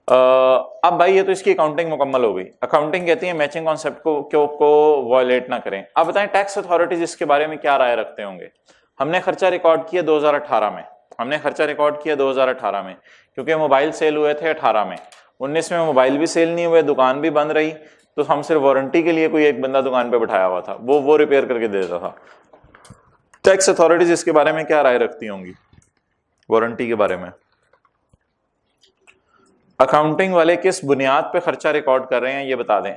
अब भाई ये तो इसकी अकाउंटिंग मुकम्मल हो गई। अकाउंटिंग कहती है मैचिंग कॉन्सेप्ट को वायलेट ना करें। अब बताएं टैक्स अथॉरिटीज इसके बारे में क्या राय रखते होंगे। हमने खर्चा रिकॉर्ड किया 2018 में, हमने खर्चा रिकॉर्ड किया 2018 में, क्योंकि मोबाइल सेल हुए थे 18 में। 19 में मोबाइल भी सेल नहीं हुए, दुकान भी बंद रही, तो हम सिर्फ वारंटी के लिए कोई एक बंदा दुकान पे बैठाया हुआ था, वो रिपेयर करके दे देता था। टैक्स अथॉरिटीज इसके बारे में क्या राय रखती होंगी वारंटी के बारे में। अकाउंटिंग वाले किस बुनियाद पे खर्चा रिकॉर्ड कर रहे हैं ये बता दें।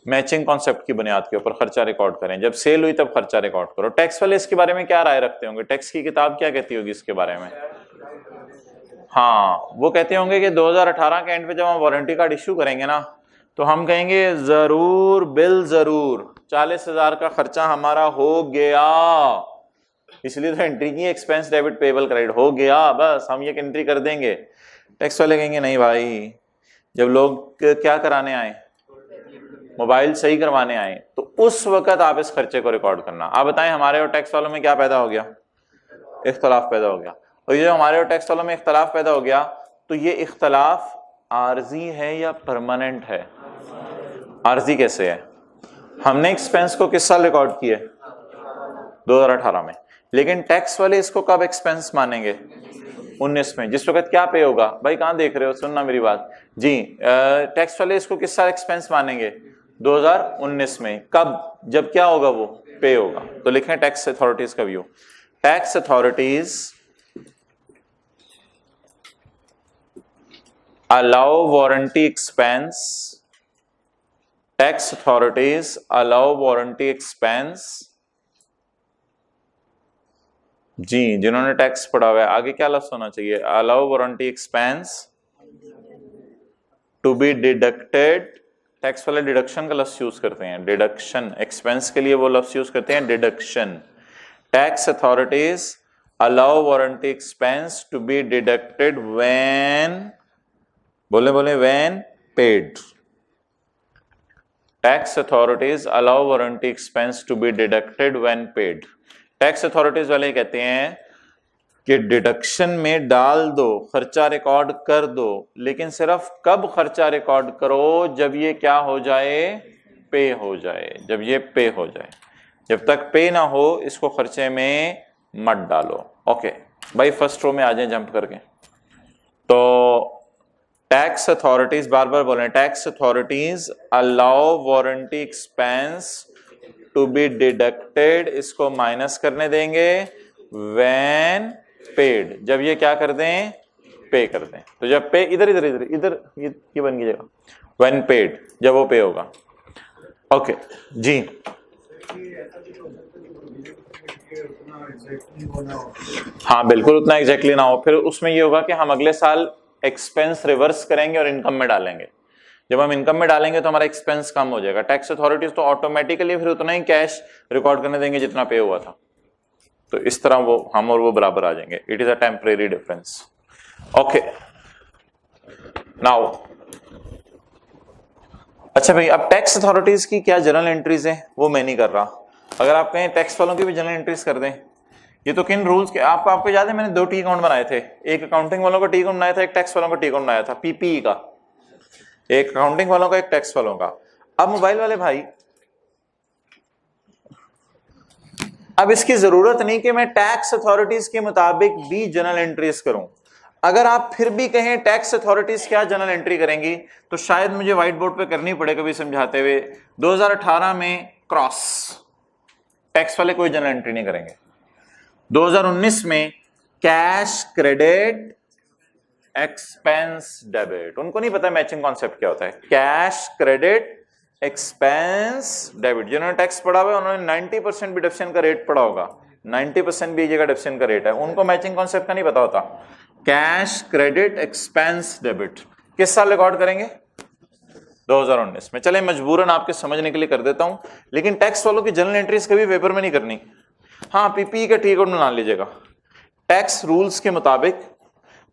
मैचिंग कॉन्सेप्ट की बुनियाद के ऊपर खर्चा रिकॉर्ड करें, जब सेल हुई तब खर्चा रिकॉर्ड करो। टैक्स वाले इसके बारे में क्या राय रखते होंगे, टैक्स की किताब क्या कहती होगी इसके बारे में। हाँ, वो कहते होंगे कि 2018 के एंड पे जब हम वारंटी कार्ड इश्यू करेंगे ना, तो हम कहेंगे जरूर बिल जरूर 40,000 का खर्चा हमारा हो गया, इसलिए तो एंट्री की एक्सपेंस डेबिट पेबल क्रेडिट हो गया, बस हम ये एंट्री कर देंगे। टैक्स वाले कहेंगे नहीं भाई, जब लोग क्या कराने आए, मोबाइल सही करवाने आए, तो उस वक्त आप इस खर्चे को रिकॉर्ड करना। आप बताएं हमारे और टैक्स वालों में क्या पैदा हो गया, इख्तलाफ पैदा हो गया। और ये जो हमारे और टैक्स वालों में इख्तलाफ पैदा हो गया, तो ये इख्तलाफ आर्जी है या परमानेंट है। आर्जी कैसे है, हमने एक्सपेंस को किस साल रिकॉर्ड किए 2018 में, लेकिन टैक्स वाले इसको कब एक्सपेंस मानेंगे 19 में, जिस वक्त क्या पे होगा। भाई कहां देख रहे हो, सुनना मेरी बात जी। टैक्स वाले इसको किस साल एक्सपेंस मानेंगे 2019 में, कब, जब क्या होगा वो पे होगा। तो लिखें टैक्स अथॉरिटीज का व्यू। Tax authorities allow warranty expense, tax authorities allow warranty expense. जी, जिन्होंने टैक्स पढ़ा हुआ है आगे क्या लफ्ज होना चाहिए, allow warranty expense to be deducted. Tax वाले डिडक्शन का लफ्ज यूज करते हैं, डिडक्शन, एक्सपेंस के लिए वो लफ्ज यूज करते हैं deduction. Tax authorities allow warranty expense to be deducted when, बोले when paid. Tax authorities allow warranty expense to be deducted when paid. Tax authorities वाले कहते हैं कि डिडक्शन में डाल दो, खर्चा रिकॉर्ड कर दो, लेकिन सिर्फ कब खर्चा रिकॉर्ड करो, जब ये क्या हो जाए, पे हो जाए, जब ये पे हो जाए। जब तक पे ना हो इसको खर्चे में मत डालो। ओके भाई, फर्स्ट रो में आ जाए जंप करके। तो टैक्स अथॉरिटीज, बार बार बोलें, tax authorities allow warranty expense to be deducted, इसको माइनस करने देंगे व्हेन पेड, जब ये क्या कर दें, पे कर दें। तो जब पे, इधर इधर इधर इधर ये बन गई जगह, व्हेन पेड, जब वो पे होगा। ओके जी, हाँ बिल्कुल उतना एग्जैक्टली ना हो, फिर उसमें ये होगा कि हम अगले साल एक्सपेंस रिवर्स करेंगे और इनकम में डालेंगे। जब हम इनकम में डालेंगे तो हमारा एक्सपेंस कम हो जाएगा। टैक्स अथॉरिटीज तो ऑटोमेटिकली फिर उतना ही कैश रिकॉर्ड करने देंगे जितना पे हुआ था, तो इस तरह वो हम और वो बराबर आ जाएंगे। It is a temporary difference. Okay now, अच्छा भाई, अब टैक्स अथॉरिटीज की क्या जनरल एंट्रीज है वो मैं नहीं कर रहा। अगर आप कहें टैक्स वालों की भी जनरल एंट्रीज कर दें, ये तो किन रूल्स के, आपको याद है मैंने 2 टी अकाउंट बनाए थे, एक अकाउंटिंग वालों का टी अकाउंट बनाया था, एक टैक्स वालों का टी अकाउंट बनाया था, पीपीई का, एक अकाउंटिंग वालों का एक टैक्स वालों का। अब मोबाइल वाले भाई, अब इसकी जरूरत नहीं कि मैं टैक्स अथॉरिटीज के मुताबिक भी जनरल एंट्रीज करूं। अगर आप फिर भी कहें टैक्स अथॉरिटीज क्या जनरल एंट्री करेंगी, तो शायद मुझे व्हाइट बोर्ड पे करनी पड़े कभी समझाते हुए। 2018 में क्रॉस टैक्स वाले कोई जनरल एंट्री नहीं करेंगे। 2019 में कैश क्रेडिट एक्सपेंस डेबिट, उनको नहीं पता मैचिंग कॉन्सेप्ट क्या होता है। कैश क्रेडिट एक्सपेंस डेबिट, जिन्होंने टैक्स पढ़ा हुआ है उन्होंने 90% भी डिडक्शन का रेट पढ़ा होगा, 90% भी जगह डिडक्शन का रेट है, उनको मैचिंग कॉन्सेप्ट का नहीं पता होता। कैश क्रेडिट एक्सपेंस डेबिट किस साल रिकॉर्ड करेंगे? 2019 में। चले मजबूरन आपके समझने के लिए कर देता हूं, लेकिन टैक्स वालों की जनरल एंट्रीज कभी पेपर में नहीं करनी। हाँ, पीपीई का ठीक बना लीजिएगा। टैक्स रूल्स के मुताबिक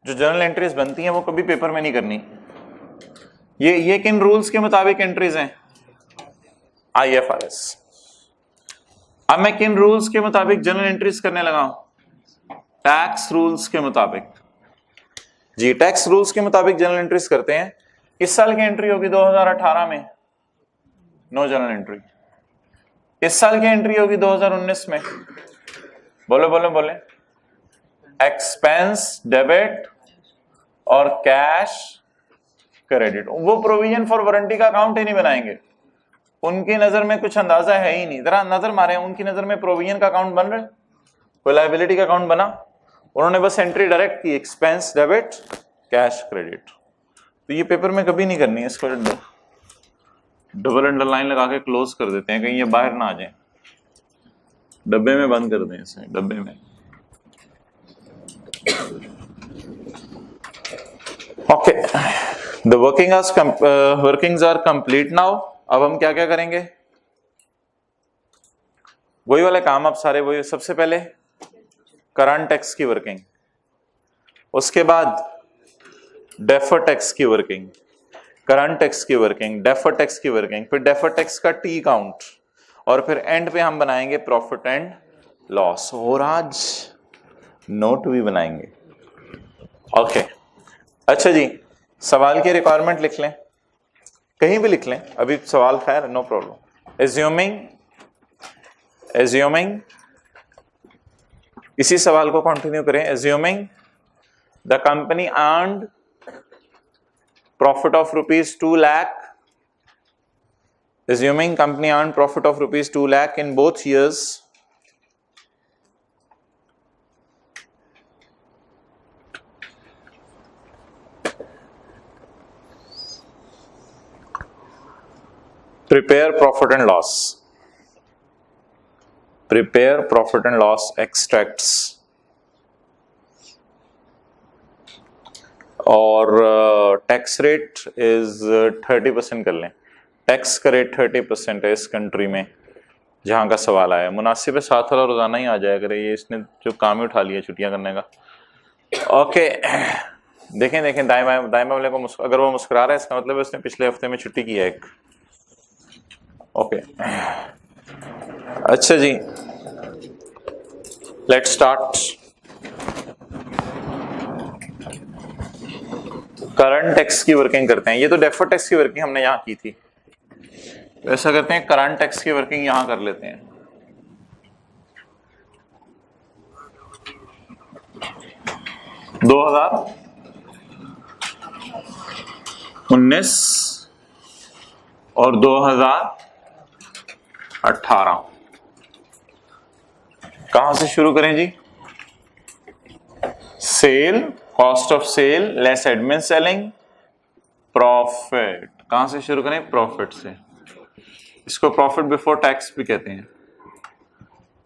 जो जनरल एंट्रीज बनती हैं वो कभी पेपर में नहीं करनी। ये किन रूल्स के मुताबिक एंट्रीज हैं? IFRS। अब मैं किन रूल्स के मुताबिक जनरल एंट्रीज करने लगा हूं? टैक्स रूल्स के मुताबिक। जी, टैक्स रूल्स के मुताबिक जनरल एंट्रीज करते हैं। किस साल की एंट्री होगी? 2018 में नो जनरल एंट्री। किस साल की एंट्री होगी? 2019 में। बोले बोले बोले। एक्सपेंस डेबिट और कैश क्रेडिट, वो प्रोविजन फॉर वारंटी का अकाउंट ही नहीं बनाएंगे। उनकी नजर में कुछ अंदाजा है ही नहीं। जरा नजर मारे, उनकी नजर में प्रोविजन का अकाउंट बन रहा है? कोई लायबिलिटी का अकाउंट बना? उन्होंने बस एंट्री डायरेक्ट की, एक्सपेंस डेबिट कैश क्रेडिट। तो ये पेपर में कभी नहीं करनी है। इसको डबल अंडरलाइन लगा के क्लोज कर देते हैं, कहीं ये बाहर ना आ जाए। डब्बे में बंद कर दें इसे, डब्बे में। Okay, the workings are complete now. अब हम क्या क्या करेंगे? वही वाले काम अब सारे वही। सबसे पहले करंट टैक्स की वर्किंग, उसके बाद डेफर्ड टैक्स की वर्किंग, करंट टैक्स की वर्किंग, डेफर्ड टैक्स की वर्किंग, फिर डेफर्ड टैक्स का टी काउंट, और फिर एंड पे हम बनाएंगे प्रॉफिट एंड लॉस, और आज नोट भी बनाएंगे। ओके, अच्छा जी, सवाल की रिक्वायरमेंट लिख लें, कहीं भी लिख लें, अभी सवाल खैर नो प्रॉब्लम। एज्यूमिंग इसी सवाल को कंटिन्यू करें। Assuming the company earned profit of rupees 2 lakh, assuming company earned profit of rupees 2 lakh in both years, prepare profit and loss, prepare profit and loss extracts, और टैक्स रेट इज 30% कर लें। टैक्स का रेट 30% है इस कंट्री में जहां का सवाल आया। मुनासिब साथ वाला रोजाना ही आ जाया करे, ये इसने जो काम ही उठा लिया छुट्टियां करने का। ओके, देखें देखें दाएं वाले को, अगर वो मुस्कुरा रहा है इसका मतलब है उसने पिछले हफ्ते में छुट्टी की है एक। ओके, अच्छा जी, लेट्स स्टार्ट। करंट टैक्स की वर्किंग करते हैं। ये तो डेफर्ड टैक्स की वर्किंग हमने यहां की थी, तो ऐसा करते हैं करंट टैक्स की वर्किंग यहां कर लेते हैं। दो 2019 और 2018 कहां से शुरू करें जी? Sale, cost of sale less admin selling, profit. कहां से शुरू करें? प्रॉफिट से। इसको प्रॉफिट बिफोर टैक्स भी कहते हैं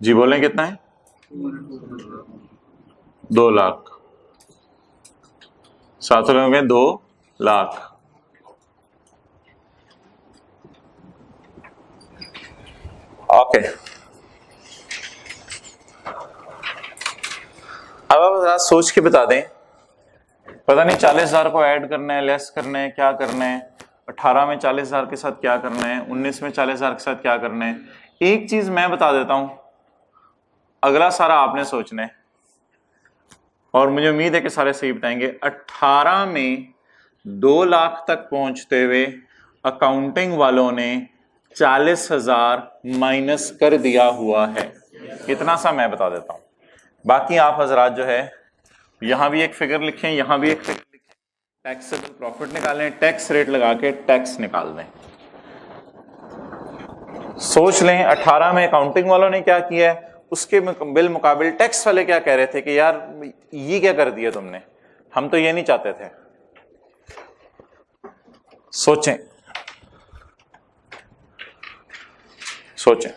जी। बोलें कितना है? 2 लाख। 7 लोगों में 2 लाख। ओके, अब आप जरा सोच के बता दें, पता नहीं 40,000 को ऐड करना है, लेस करना है, क्या करना है, 18 में 40,000 के साथ क्या करना है, 19 में 40,000 के साथ क्या करना है। एक चीज मैं बता देता हूं, अगला सारा आपने सोचना है और मुझे उम्मीद है कि सारे सही बताएंगे। 18 में 2 लाख तक पहुंचते हुए अकाउंटिंग वालों ने 40,000 माइनस कर दिया हुआ है। इतना सा मैं बता देता हूं, बाकी आप हजरात जो है यहां भी एक फिगर लिखें, यहां भी एक फिगर लिखें, टैक्स से प्रॉफिट निकालें, टैक्स रेट लगा के टैक्स निकाल दें। सोच लें 18 में अकाउंटिंग वालों ने क्या किया है, उसके बिल मुकाबिल टैक्स वाले क्या कह रहे थे कि यार ये क्या कर दिया तुमने, हम तो ये नहीं चाहते थे। सोचें सोचें।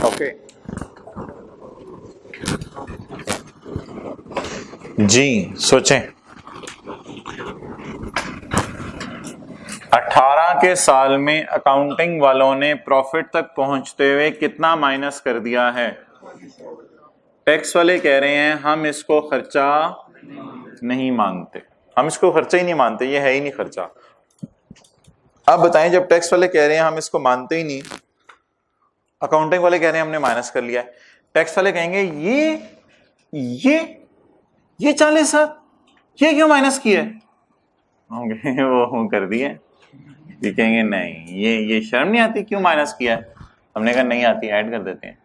ओके जी, सोचें 18 के साल में अकाउंटिंग वालों ने प्रॉफिट तक पहुंचते हुए कितना माइनस कर दिया है। टैक्स वाले कह रहे हैं हम इसको खर्चा नहीं मानते, हम इसको खर्चा ही नहीं मानते, ये है ही नहीं खर्चा। अब बताएं, जब टैक्स वाले कह रहे हैं हम इसको मानते ही नहीं, अकाउंटिंग वाले कह रहे हैं हमने माइनस कर लिया है, टैक्स वाले कहेंगे ये 40,000 ये क्यों माइनस किया है, वो कर दिए। ये कहेंगे नहीं ये शर्म नहीं आती, क्यों माइनस किया है। हमने कहा नहीं आती, ऐड कर देते हैं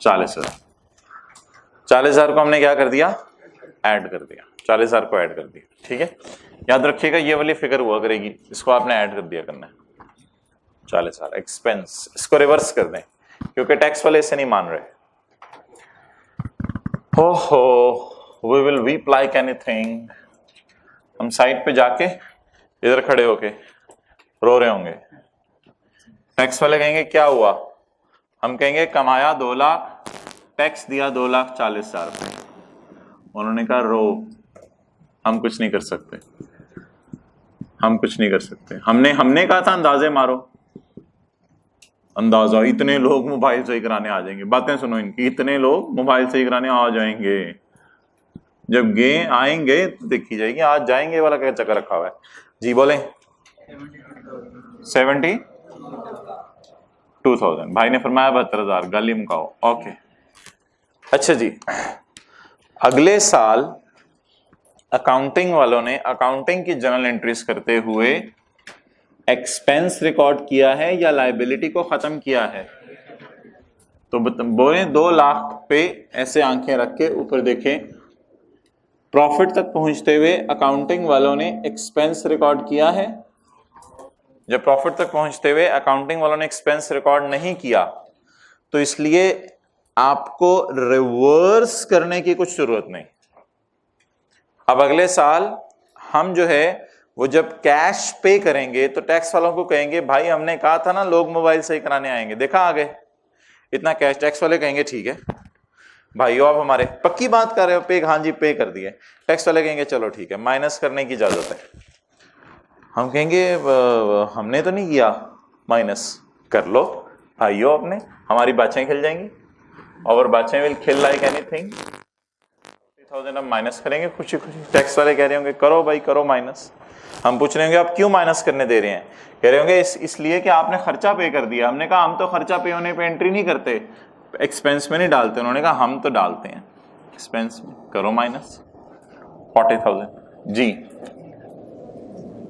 40,000 को हमने क्या कर दिया, ऐड कर दिया, 40,000 को ऐड कर दिया। ठीक है, याद रखिएगा ये वाली फिगर हुआ करेगी, इसको आपने ऐड कर दिया करना है 40,000 एक्सपेंस। इसको रिवर्स कर दें क्योंकि टैक्स वाले इसे नहीं मान रहे। ओहो, we will weep like anything. हम साइड पे जाके इधर खड़े होके रो रहे होंगे। टैक्स वाले कहेंगे क्या हुआ, हम कहेंगे कमाया 2 लाख, टैक्स दिया 2,40,000 रुपए। उन्होंने कहा रो, हम कुछ नहीं कर सकते, हम कुछ नहीं कर सकते। हमने कहा था अंदाजे मारो, अंदाजा इतने लोग मोबाइल सही कराने आ जाएंगे। बातें सुनो इनकी, इतने लोग मोबाइल सही कराने आ जाएंगे। जब गए आएंगे तो देखी जाएगी, आज जाएंगे वाला क्या चक्कर रखा हुआ है। जी बोले 72,000, भाई ने फरमाया 72,000, गाली मुकाओ। ओके अच्छा जी, अगले साल अकाउंटिंग वालों ने अकाउंटिंग की जनरल एंट्रीज करते हुए एक्सपेंस रिकॉर्ड किया है या लायबिलिटी को खत्म किया है। तो बोले 2 लाख पे ऐसे आंखें रख के ऊपर देखें, प्रॉफिट तक पहुंचते हुए अकाउंटिंग वालों ने एक्सपेंस रिकॉर्ड किया है। जब प्रॉफिट तक पहुंचते हुए अकाउंटिंग वालों ने एक्सपेंस रिकॉर्ड नहीं किया तो इसलिए आपको रिवर्स करने की कुछ जरूरत नहीं। अब अगले साल हम जो है वो जब कैश पे करेंगे तो टैक्स वालों को कहेंगे भाई हमने कहा था ना लोग मोबाइल सही कराने आएंगे, देखा आ गए इतना कैश। टैक्स वाले कहेंगे ठीक है भाइयों आप हमारे पक्की बात कर रहे हो, पे हाँ जी पे कर दिए। टैक्स वाले कहेंगे चलो ठीक है माइनस करने की इजाजत है। हम कहेंगे हमने तो नहीं किया, माइनस कर लो, आइयो अपने, हमारी बातें खिल जाएंगी। और बातें विल खिल लाइक एनीथिंग। 40,000 हम माइनस करेंगे खुशी खुशी। टैक्स वाले कह रहे होंगे करो भाई करो माइनस। हम पूछ रहे होंगे आप क्यों माइनस करने दे रहे हैं? कह रहे होंगे इसलिए कि आपने खर्चा पे कर दिया। हमने कहा हम तो खर्चा पे होने पे एंट्री नहीं करते, एक्सपेंस में नहीं डालते। उन्होंने कहा हम तो डालते हैं एक्सपेंस में, करो माइनस। 40,000 जी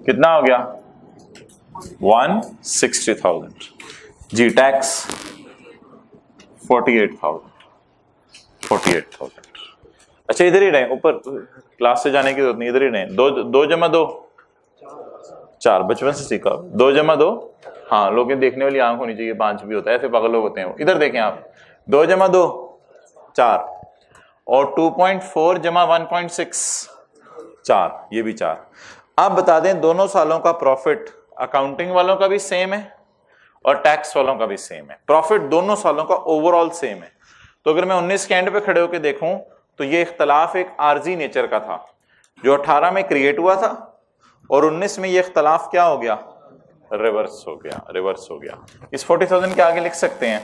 कितना हो गया? 160,000 जी। टैक्स 48,000। अच्छा इधर ही रहे, ऊपर क्लास से जाने की जरूरत नहीं, इधर ही रहे। दो जमा दो 4, बचपन से सीखा। 2 जमा 2, हाँ लोग देखने वाली आंख होनी चाहिए, 5 भी होता है, ऐसे पागल लोग होते हैं वो। इधर देखें आप, 2 जमा 2 4, और 2.4 जमा 1.6 4, ये भी 4। आप बता दें दोनों सालों का प्रॉफिट अकाउंटिंग वालों का भी सेम है और टैक्स वालों का भी सेम है। प्रॉफिट दोनों सालों का ओवरऑल सेम है। तो अगर मैं 19 के एंड पे खड़े होकर देखूं तो ये इख्तलाफ एक आर्जी नेचर का था जो 18 में क्रिएट हुआ था, और 19 में ये इख्तलाफ क्या हो गया? रिवर्स हो गया। इस 40,000 के आगे लिख सकते हैं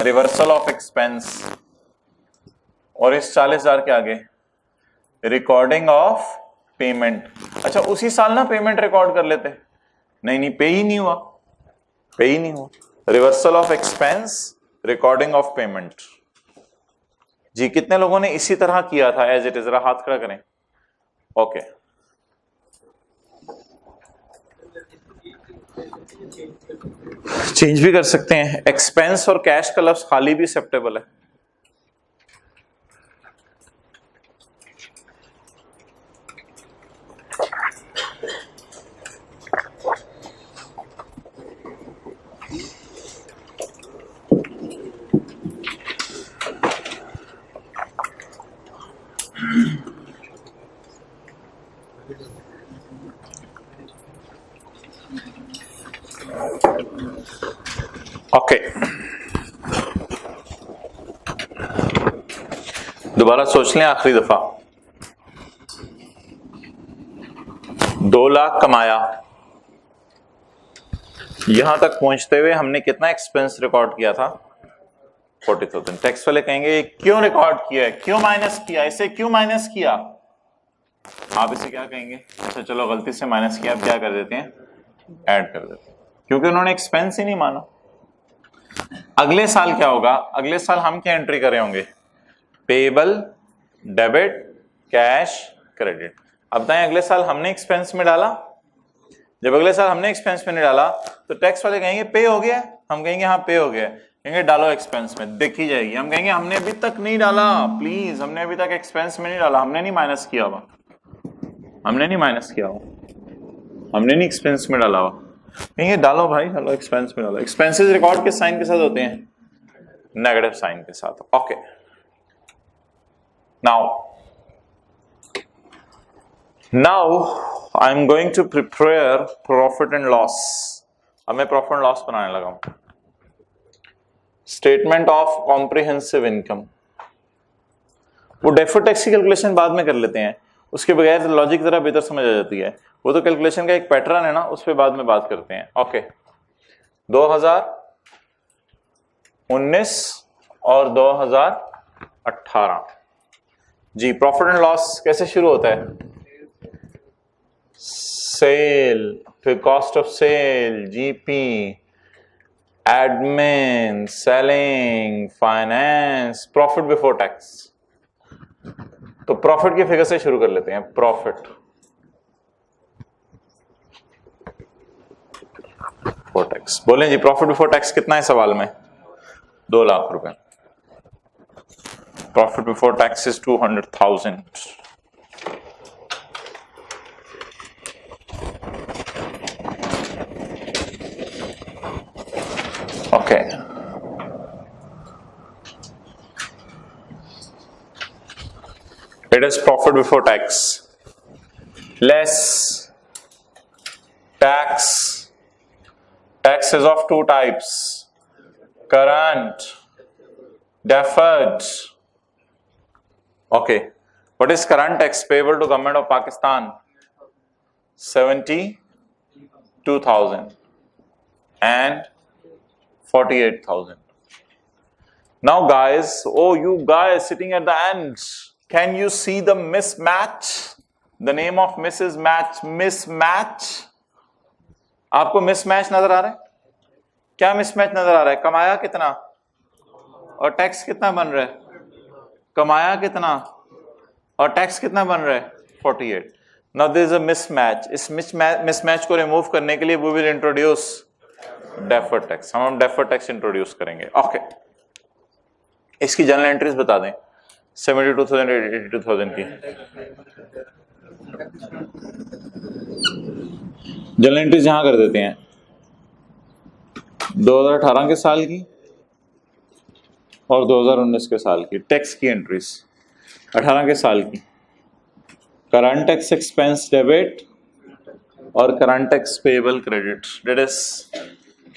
रिवर्सल ऑफ एक्सपेंस, और इस 40,000 के आगे रिकॉर्डिंग ऑफ पेमेंट। अच्छा उसी साल ना पेमेंट रिकॉर्ड कर लेते, नहीं पे ही नहीं हुआ। Reversal of expense, recording of payment. जी कितने लोगों ने इसी तरह किया था एज इट इज? जरा हाथ खड़ा करें। ओके चेंज भी कर सकते हैं। एक्सपेंस और कैश का लफ्ज खाली भी एक्सेप्टेबल है। ओके दोबारा सोच लें आखिरी दफा। 2 लाख कमाया, यहां तक पहुंचते हुए हमने कितना एक्सपेंस रिकॉर्ड किया था? 40,000। टैक्स वाले कहेंगे क्यों रिकॉर्ड किया है, क्यों माइनस किया, इसे क्यों माइनस किया? आप इसे क्या कहेंगे? अच्छा चलो गलती से माइनस किया, आप क्या कर देते हैं? ऐड कर देते हैं, क्योंकि उन्होंने एक्सपेंस ही नहीं माना। अगले साल क्या होगा? अगले साल हम क्या एंट्री करे होंगे? Payable, debit, cash, credit. अब बताएं अगले साल हमने एक्सपेंस में डाला। जब अगले साल हमने एक्सपेंस में नहीं डाला तो टैक्स वाले कहेंगे पे हो गया, हम कहेंगे हाँ पे हो गया, कहेंगे डालो एक्सपेंस में, देखी जाएगी। हम कहेंगे हमने अभी तक नहीं डाला, प्लीज हमने अभी तक एक्सपेंस में नहीं डाला, हमने नहीं माइनस किया हुआ, हमने नहीं एक्सपेंस में डाला हुआ। कहेंगे डालो भाई डालो, एक्सपेंस में डालो। एक्सपेंसेस रिकॉर्ड किस साइन के साथ होते हैं? नेगेटिव साइन के साथ। Okay now I am going to prepare profit and loss. अब मैं प्रॉफिट एंड लॉस बनाने लगा हूं। Statement of comprehensive income. वो डेफर्ड टैक्स की कैलकुलेशन बाद में कर लेते हैं, उसके बगैर लॉजिक जरा बेहतर समझ आ जाती है। वो तो कैलकुलेशन का एक पैटर्न है ना, उस पर बाद में बात करते हैं। ओके 2019 और 2018 जी। प्रॉफिट एंड लॉस कैसे शुरू होता है? सेल, फिर cost of sale, GP, admin, selling, finance, profit before tax. तो प्रॉफिट की फिगर से शुरू कर लेते हैं। प्रॉफिट बिफोर टैक्स बोलें जी। प्रॉफिट बिफोर टैक्स कितना है सवाल में? 2 लाख रुपए। Profit before tax is 200,000। Okay it is profit before tax less tax. Tax is of 2 types: current, deferred. Okay, what is current tax payable to government of Pakistan? 72,000 and 48,000. Now guys, oh you guys sitting at the end, can you see the mismatch? The name of Mrs. Match, mismatch. आपको mismatch नजर आ रहा है? क्या mismatch नजर आ रहा है? कमाया कितना और टैक्स कितना बन रहा है? कमाया कितना और टैक्स कितना बन रहा है? 48. Now there is a mismatch. इस mismatch को रिमूव करने के लिए we will introduce deferred tax. हम deferred tax इंट्रोड्यूस करेंगे. ओके, इसकी जनरल एंट्रीज बता दें. 72,000 82,000 की जनरल एंट्रीज यहां कर देते हैं. 2018 के साल की और 2019 के साल की टैक्स की एंट्रीज. 18 के साल की करंट टैक्स एक्सपेंस डेबिट और current tax payable credit, that is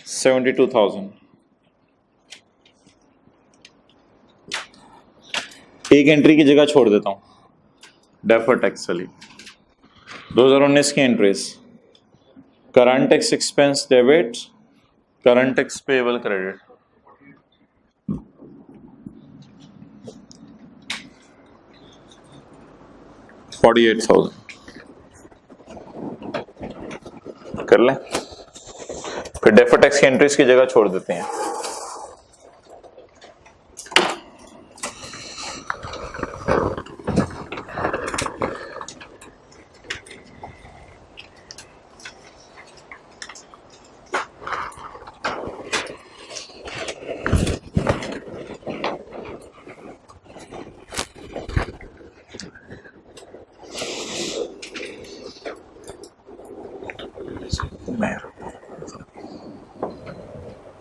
72,000. एक एंट्री की जगह छोड़ देता हूं डेफर्ड टैक्स वाली. 2019 की entries current tax expense debit, current tax payable credit. $48,000 कर लें. फिर डेफर्ड टैक्स की एंट्रीज की जगह छोड़ देते हैं.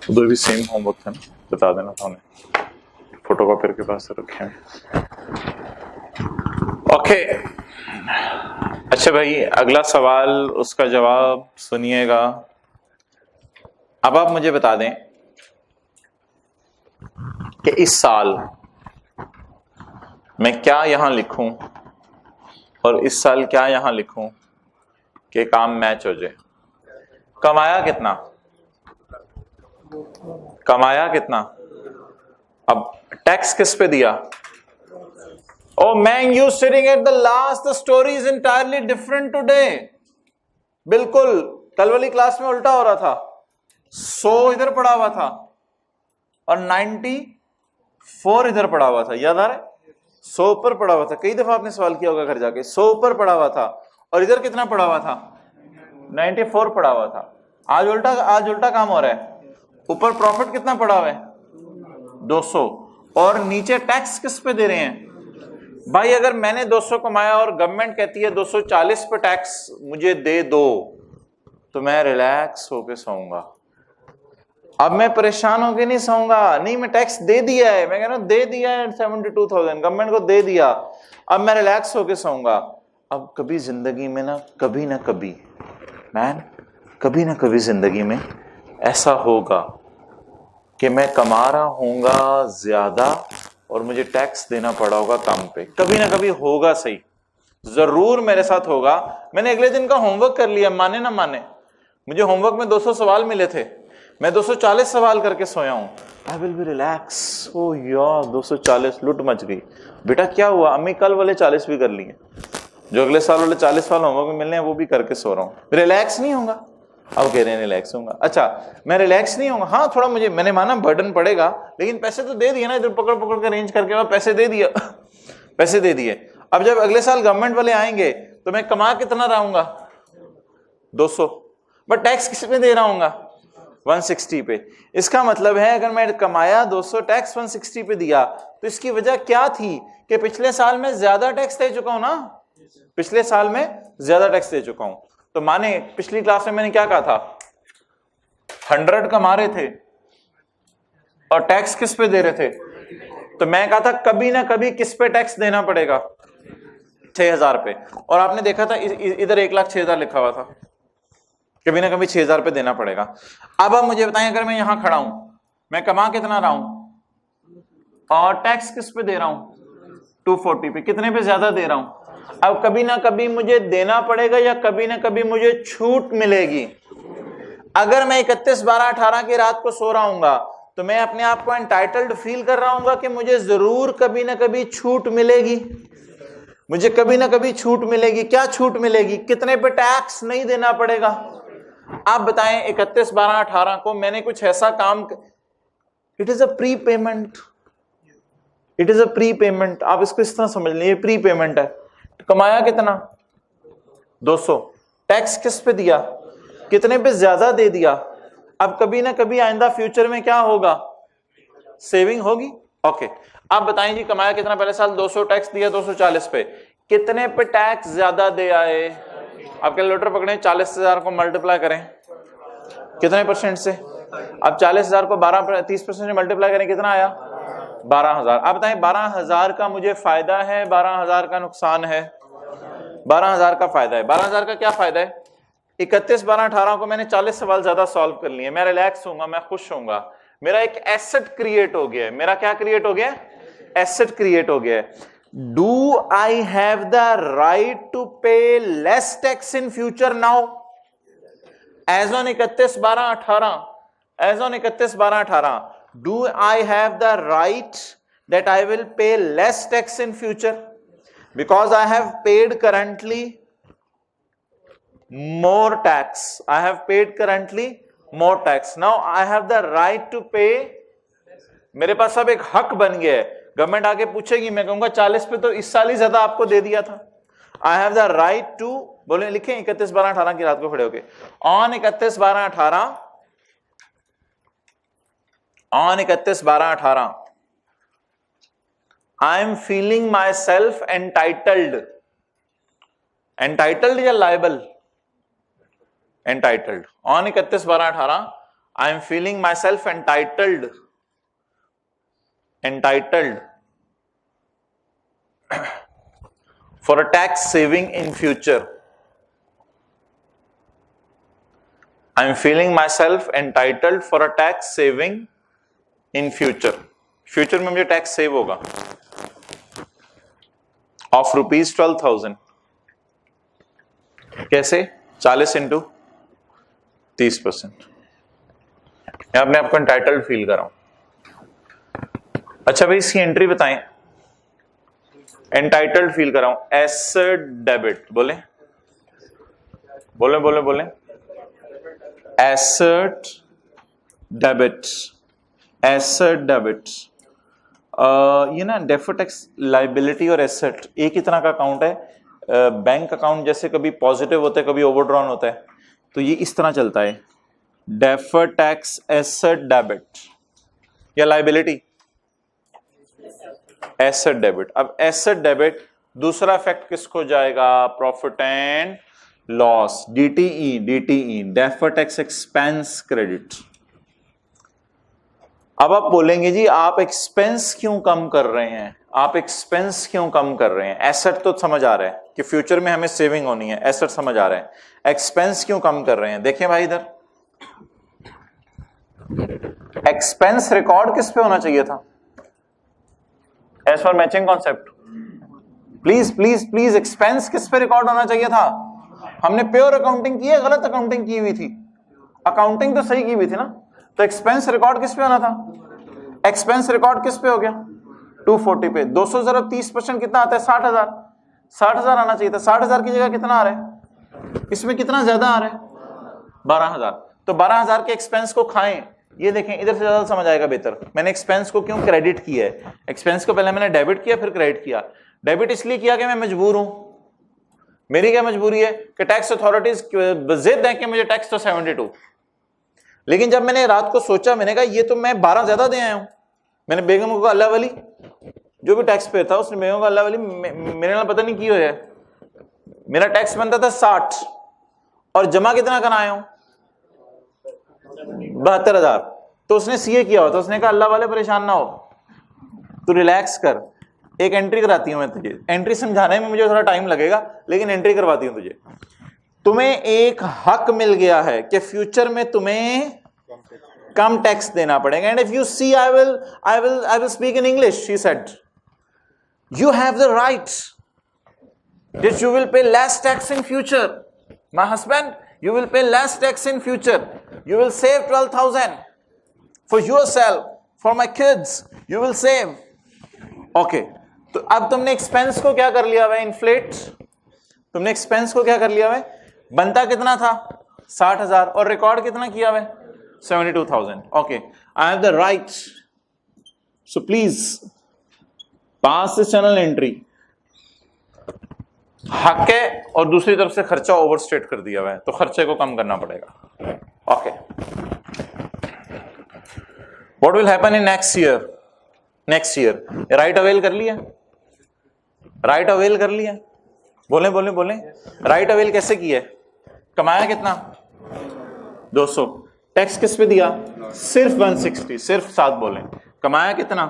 दो भी सेम होमवर्क था ना, बता देना था उन्हें, फोटोकॉपियर के पास रखे हैं. ओके अच्छा भाई, अगला सवाल, उसका जवाब सुनिएगा. अब आप मुझे बता दें कि इस साल मैं क्या यहां लिखूं और इस साल क्या यहां लिखूं कि काम मैच हो जाए. कमाया कितना, कमाया कितना, अब टैक्स किस पे दिया? Oh man, you sitting at the last, the story is entirely different today. बिल्कुल कल वाली क्लास में उल्टा हो रहा था. 100 इधर पड़ा हुआ था और 94 इधर पड़ा हुआ था. याद आ रहा है? 100 ऊपर पड़ा हुआ था. कई दफा आपने सवाल किया होगा घर जाके. 100 ऊपर पड़ा हुआ था और इधर कितना पड़ा हुआ था? 94 पड़ा हुआ था. आज उल्टा काम हो रहा है. ऊपर प्रॉफिट कितना पड़ा हुआ है? 200 और नीचे टैक्स किस पे दे रहे हैं? भाई अगर मैंने 200 कमाया और गवर्नमेंट कहती है 240 पे टैक्स मुझे दे दो, तो मैं रिलैक्स होके सोऊंगा. अब मैं परेशान होके नहीं सोऊंगा. नहीं, मैं टैक्स दे दिया है, मैं कह रहा हूं दे दिया है 72,000 गवर्नमेंट को दे दिया. अब मैं रिलैक्स होके सोऊंगा. अब कभी जिंदगी में ना कभी मैन, कभी ना कभी जिंदगी में ऐसा होगा कि मैं कमा रहा हूंगा ज्यादा और मुझे टैक्स देना पड़ा होगा कम पे. कभी ना कभी होगा, सही, जरूर मेरे साथ होगा. मैंने अगले दिन का होमवर्क कर लिया, माने ना माने. मुझे होमवर्क में 200 सवाल मिले थे, मैं 240 सवाल करके सोया हूं. I will be relax. Oh यार 240, लुट मच गई. बेटा क्या हुआ? अम्मी कल वाले 40 भी कर लिए, जो अगले साल वाले 40 वाले होमवर्क में मिलने हैं वो भी करके सो रहा हूं. रिलैक्स नहीं होगा. अब कह रहे हैं रिलैक्स होऊंगा. अच्छा मैं रिलैक्स नहीं होऊंगा. हाँ थोड़ा मैंने माना बर्डन पड़ेगा, लेकिन पैसे तो दे दिए ना, इधर पकड़ के अरेंज करके पैसे दे दिए. पैसे दे दिए. अब जब अगले साल गवर्नमेंट वाले आएंगे तो मैं कमा कितना रहूंगा? 200. बट टैक्स किस पे दे रहा हूंगा? 160 पे. इसका मतलब है अगर मैं कमाया 200, टैक्स 160 पे दिया, तो इसकी वजह क्या थी कि पिछले साल में ज्यादा टैक्स दे चुका हूं ना. पिछले साल में ज्यादा टैक्स दे चुका हूं. तो माने पिछली क्लास में मैंने क्या कहा था? 100 कमा रहे थे और टैक्स किस पे दे रहे थे? तो मैं कहा था कभी ना कभी किस पे टैक्स देना पड़ेगा? 6,000 पे. और आपने देखा था इधर 1,06,000 लिखा हुआ था. कभी ना कभी 6,000 पे देना पड़ेगा. अब आप मुझे बताएं, अगर मैं यहां खड़ा हूं, मैं कमा कितना रहा हूं और टैक्स किस पे दे रहा हूं? 240 पे. कितने पे ज्यादा दे रहा हूं? अब कभी ना कभी मुझे देना पड़ेगा या कभी ना कभी मुझे छूट मिलेगी. अगर मैं 31/12/18 की रात को सो रहा हूंगा तो मैं अपने आप को एंटाइटल्ड फील कर रहा हूंगा कि मुझे जरूर कभी ना कभी छूट मिलेगी, मुझे कभी ना कभी छूट मिलेगी। क्या छूट मिलेगी? कितने पे टैक्स नहीं देना पड़ेगा। आप बताएं 31/12/18 को मैंने कुछ ऐसा काम, it is a pre payment, it is a pre payment. आप इसको इस तरह समझ लीजिए, प्री पेमेंट है। कमाया कितना? 200। टैक्स किस पे दिया? कितने पे ज्यादा दे दिया। अब कभी ना कभी आइंदा फ्यूचर में क्या होगा? सेविंग होगी। ओके, आप बताएं जी कमाया कितना पहले साल? 200, टैक्स दिया 240 पे, कितने पे टैक्स ज्यादा दे आए? आप कैलकुलेटर पकड़े, 40,000 को मल्टीप्लाई करें कितने परसेंट से? अब 40,000 को 30% से मल्टीप्लाई करें, कितना आया? 12,000। आप बताएं 12,000 का मुझे फायदा है, 12,000 का नुकसान है? 12,000 का फायदा है। 12,000 का क्या फायदा है? 31/12/18 को मैंने 40 सवाल ज्यादा सॉल्व कर लिए, मैं रिलैक्स होऊंगा, मैं खुश होऊंगा, मेरा एक एसेट क्रिएट हो गया। मेरा क्या क्रिएट हो गया? एसेट क्रिएट हो गया। Do I have the right to pay less tax in future now as on 31/12/18? As on 31/12/18 do I have the right that I will pay less tax in future because I have paid currently more tax? I have paid currently more tax. Now I have the right to pay. मेरे पास अब एक हक बन गया है। गवर्नमेंट आके पूछेगी, मैं कहूंगा 40 पे तो इस साल ही ज्यादा आपको दे दिया था। I have the right to, बोले लिखें 31/12/18 की रात को खड़े होके, on 31/12/18 I am feeling myself entitled. Entitled या liable? Entitled. On 31/12/18 I am feeling myself entitled for a tax saving in future. I am feeling myself entitled for a tax saving in future. Future में मुझे टैक्स सेव होगा ऑफ ₹12,000। कैसे? 40 इंटू 30%। मैं अपने आपको एंटाइटल्ड फील कर रहा हूं। अच्छा भाई इसकी एंट्री बताएं। एंटाइटल्ड फील कर रहा हूं, एसेट डेबिट। बोले बोले बोले बोले एसेट डेबिट। एसेट डेबिट ये ना डेफर्ड टैक्स लाइबिलिटी और एसेट एक ही तरह का अकाउंट है। बैंक अकाउंट जैसे कभी पॉजिटिव होता है कभी ओवरड्रॉन होता है, तो ये इस तरह चलता है, डेफर्ड टैक्स एसेट डेबिट या लाइबिलिटी एसेट डेबिट। अब एसेट डेबिट दूसरा इफेक्ट किसको जाएगा? Profit and loss, DTE. DTE deferred tax expense credit. अब आप बोलेंगे जी आप एक्सपेंस क्यों कम कर रहे हैं? आप एक्सपेंस क्यों कम कर रहे हैं? एसेट तो समझ आ रहा है कि फ्यूचर में हमें सेविंग होनी है, एसेट समझ आ रहा है, एक्सपेंस क्यों कम कर रहे हैं? देखिए भाई इधर एक्सपेंस रिकॉर्ड किस पे होना चाहिए था? As for matching concept, please please please, expense किस पे रिकॉर्ड होना चाहिए था? हमने प्योर अकाउंटिंग की है, गलत अकाउंटिंग की हुई थी? अकाउंटिंग तो सही की हुई थी ना, तो एक्सपेंस रिकॉर्ड किस पे होना था? एक्सपेंस रिकॉर्ड किस पे हो गया? 240 पे। 200 जरा 30% कितना आता है? 60,000। 60,000 आना चाहिए था, 60,000 की जगह कितना आ रहा है? इसमें कितना ज्यादा आ रहा है? 12,000। तो 12,000 के एक्सपेंस को खाएं। ये देखें इधर से ज्यादा समझ आएगा बेहतर। मैंने एक्सपेंस को क्यों क्रेडिट किया है? एक्सपेंस को पहले मैंने डेबिट किया फिर क्रेडिट किया। डेबिट इसलिए किया कि मैं मजबूर हूं। मेरी क्या मजबूरी है कि टैक्स अथॉरिटीज जिद है कि मुझे टैक्स तो 72, लेकिन जब मैंने रात को सोचा, मैंने कहा ये तो मैं 12 ज्यादा दे आया हूं। मैंने बेगम को अल्लाह वाली, जो भी टैक्स पे था उसने बेगम को अल्लाह वाली मेरे नाल पता नहीं की है, मेरा टैक्स बनता था 60 और जमा कितना कराया हूं? 72,000। तो उसने सीए किया हो, तो उसने कहा अल्लाह वाले परेशान ना हो, तू रिलैक्स कर, एक एंट्री कराती हूं मैं तुझे। एंट्री समझाने में मुझे थोड़ा टाइम लगेगा, लेकिन एंट्री करवाती हूं तुझे। तुम्हें एक हक मिल गया है कि फ्यूचर में तुम्हें कम टैक्स देना पड़ेगा। And if you see I will speak in English, she said you have the right that you will pay less tax in future. My husband, You will pay less tax in future. You will save 12,000 for yourself, for my kids. You will save. Okay. तो अब तुमने एक्सपेंस को क्या कर लिया हुआ है? इन्फ्लेट. तुमने एक्सपेंस को क्या कर लिया हुआ है? बनता कितना था? 60,000 और रिकॉर्ड कितना किया हुआ है? 72,000. Okay. I have the right. So please pass this channel entry. हक है और दूसरी तरफ से खर्चा ओवरस्टेट कर दिया हुआ है, तो खर्चे को कम करना पड़ेगा. Okay. What will happen in next year? Next year right avail कर लिया? राइट अवेल कर लिया? बोले बोले बोले. राइट अवेल कैसे किया? कमाया कितना? 200. टैक्स किस पे दिया? सिर्फ 160. सिर्फ 7 बोले. कमाया कितना?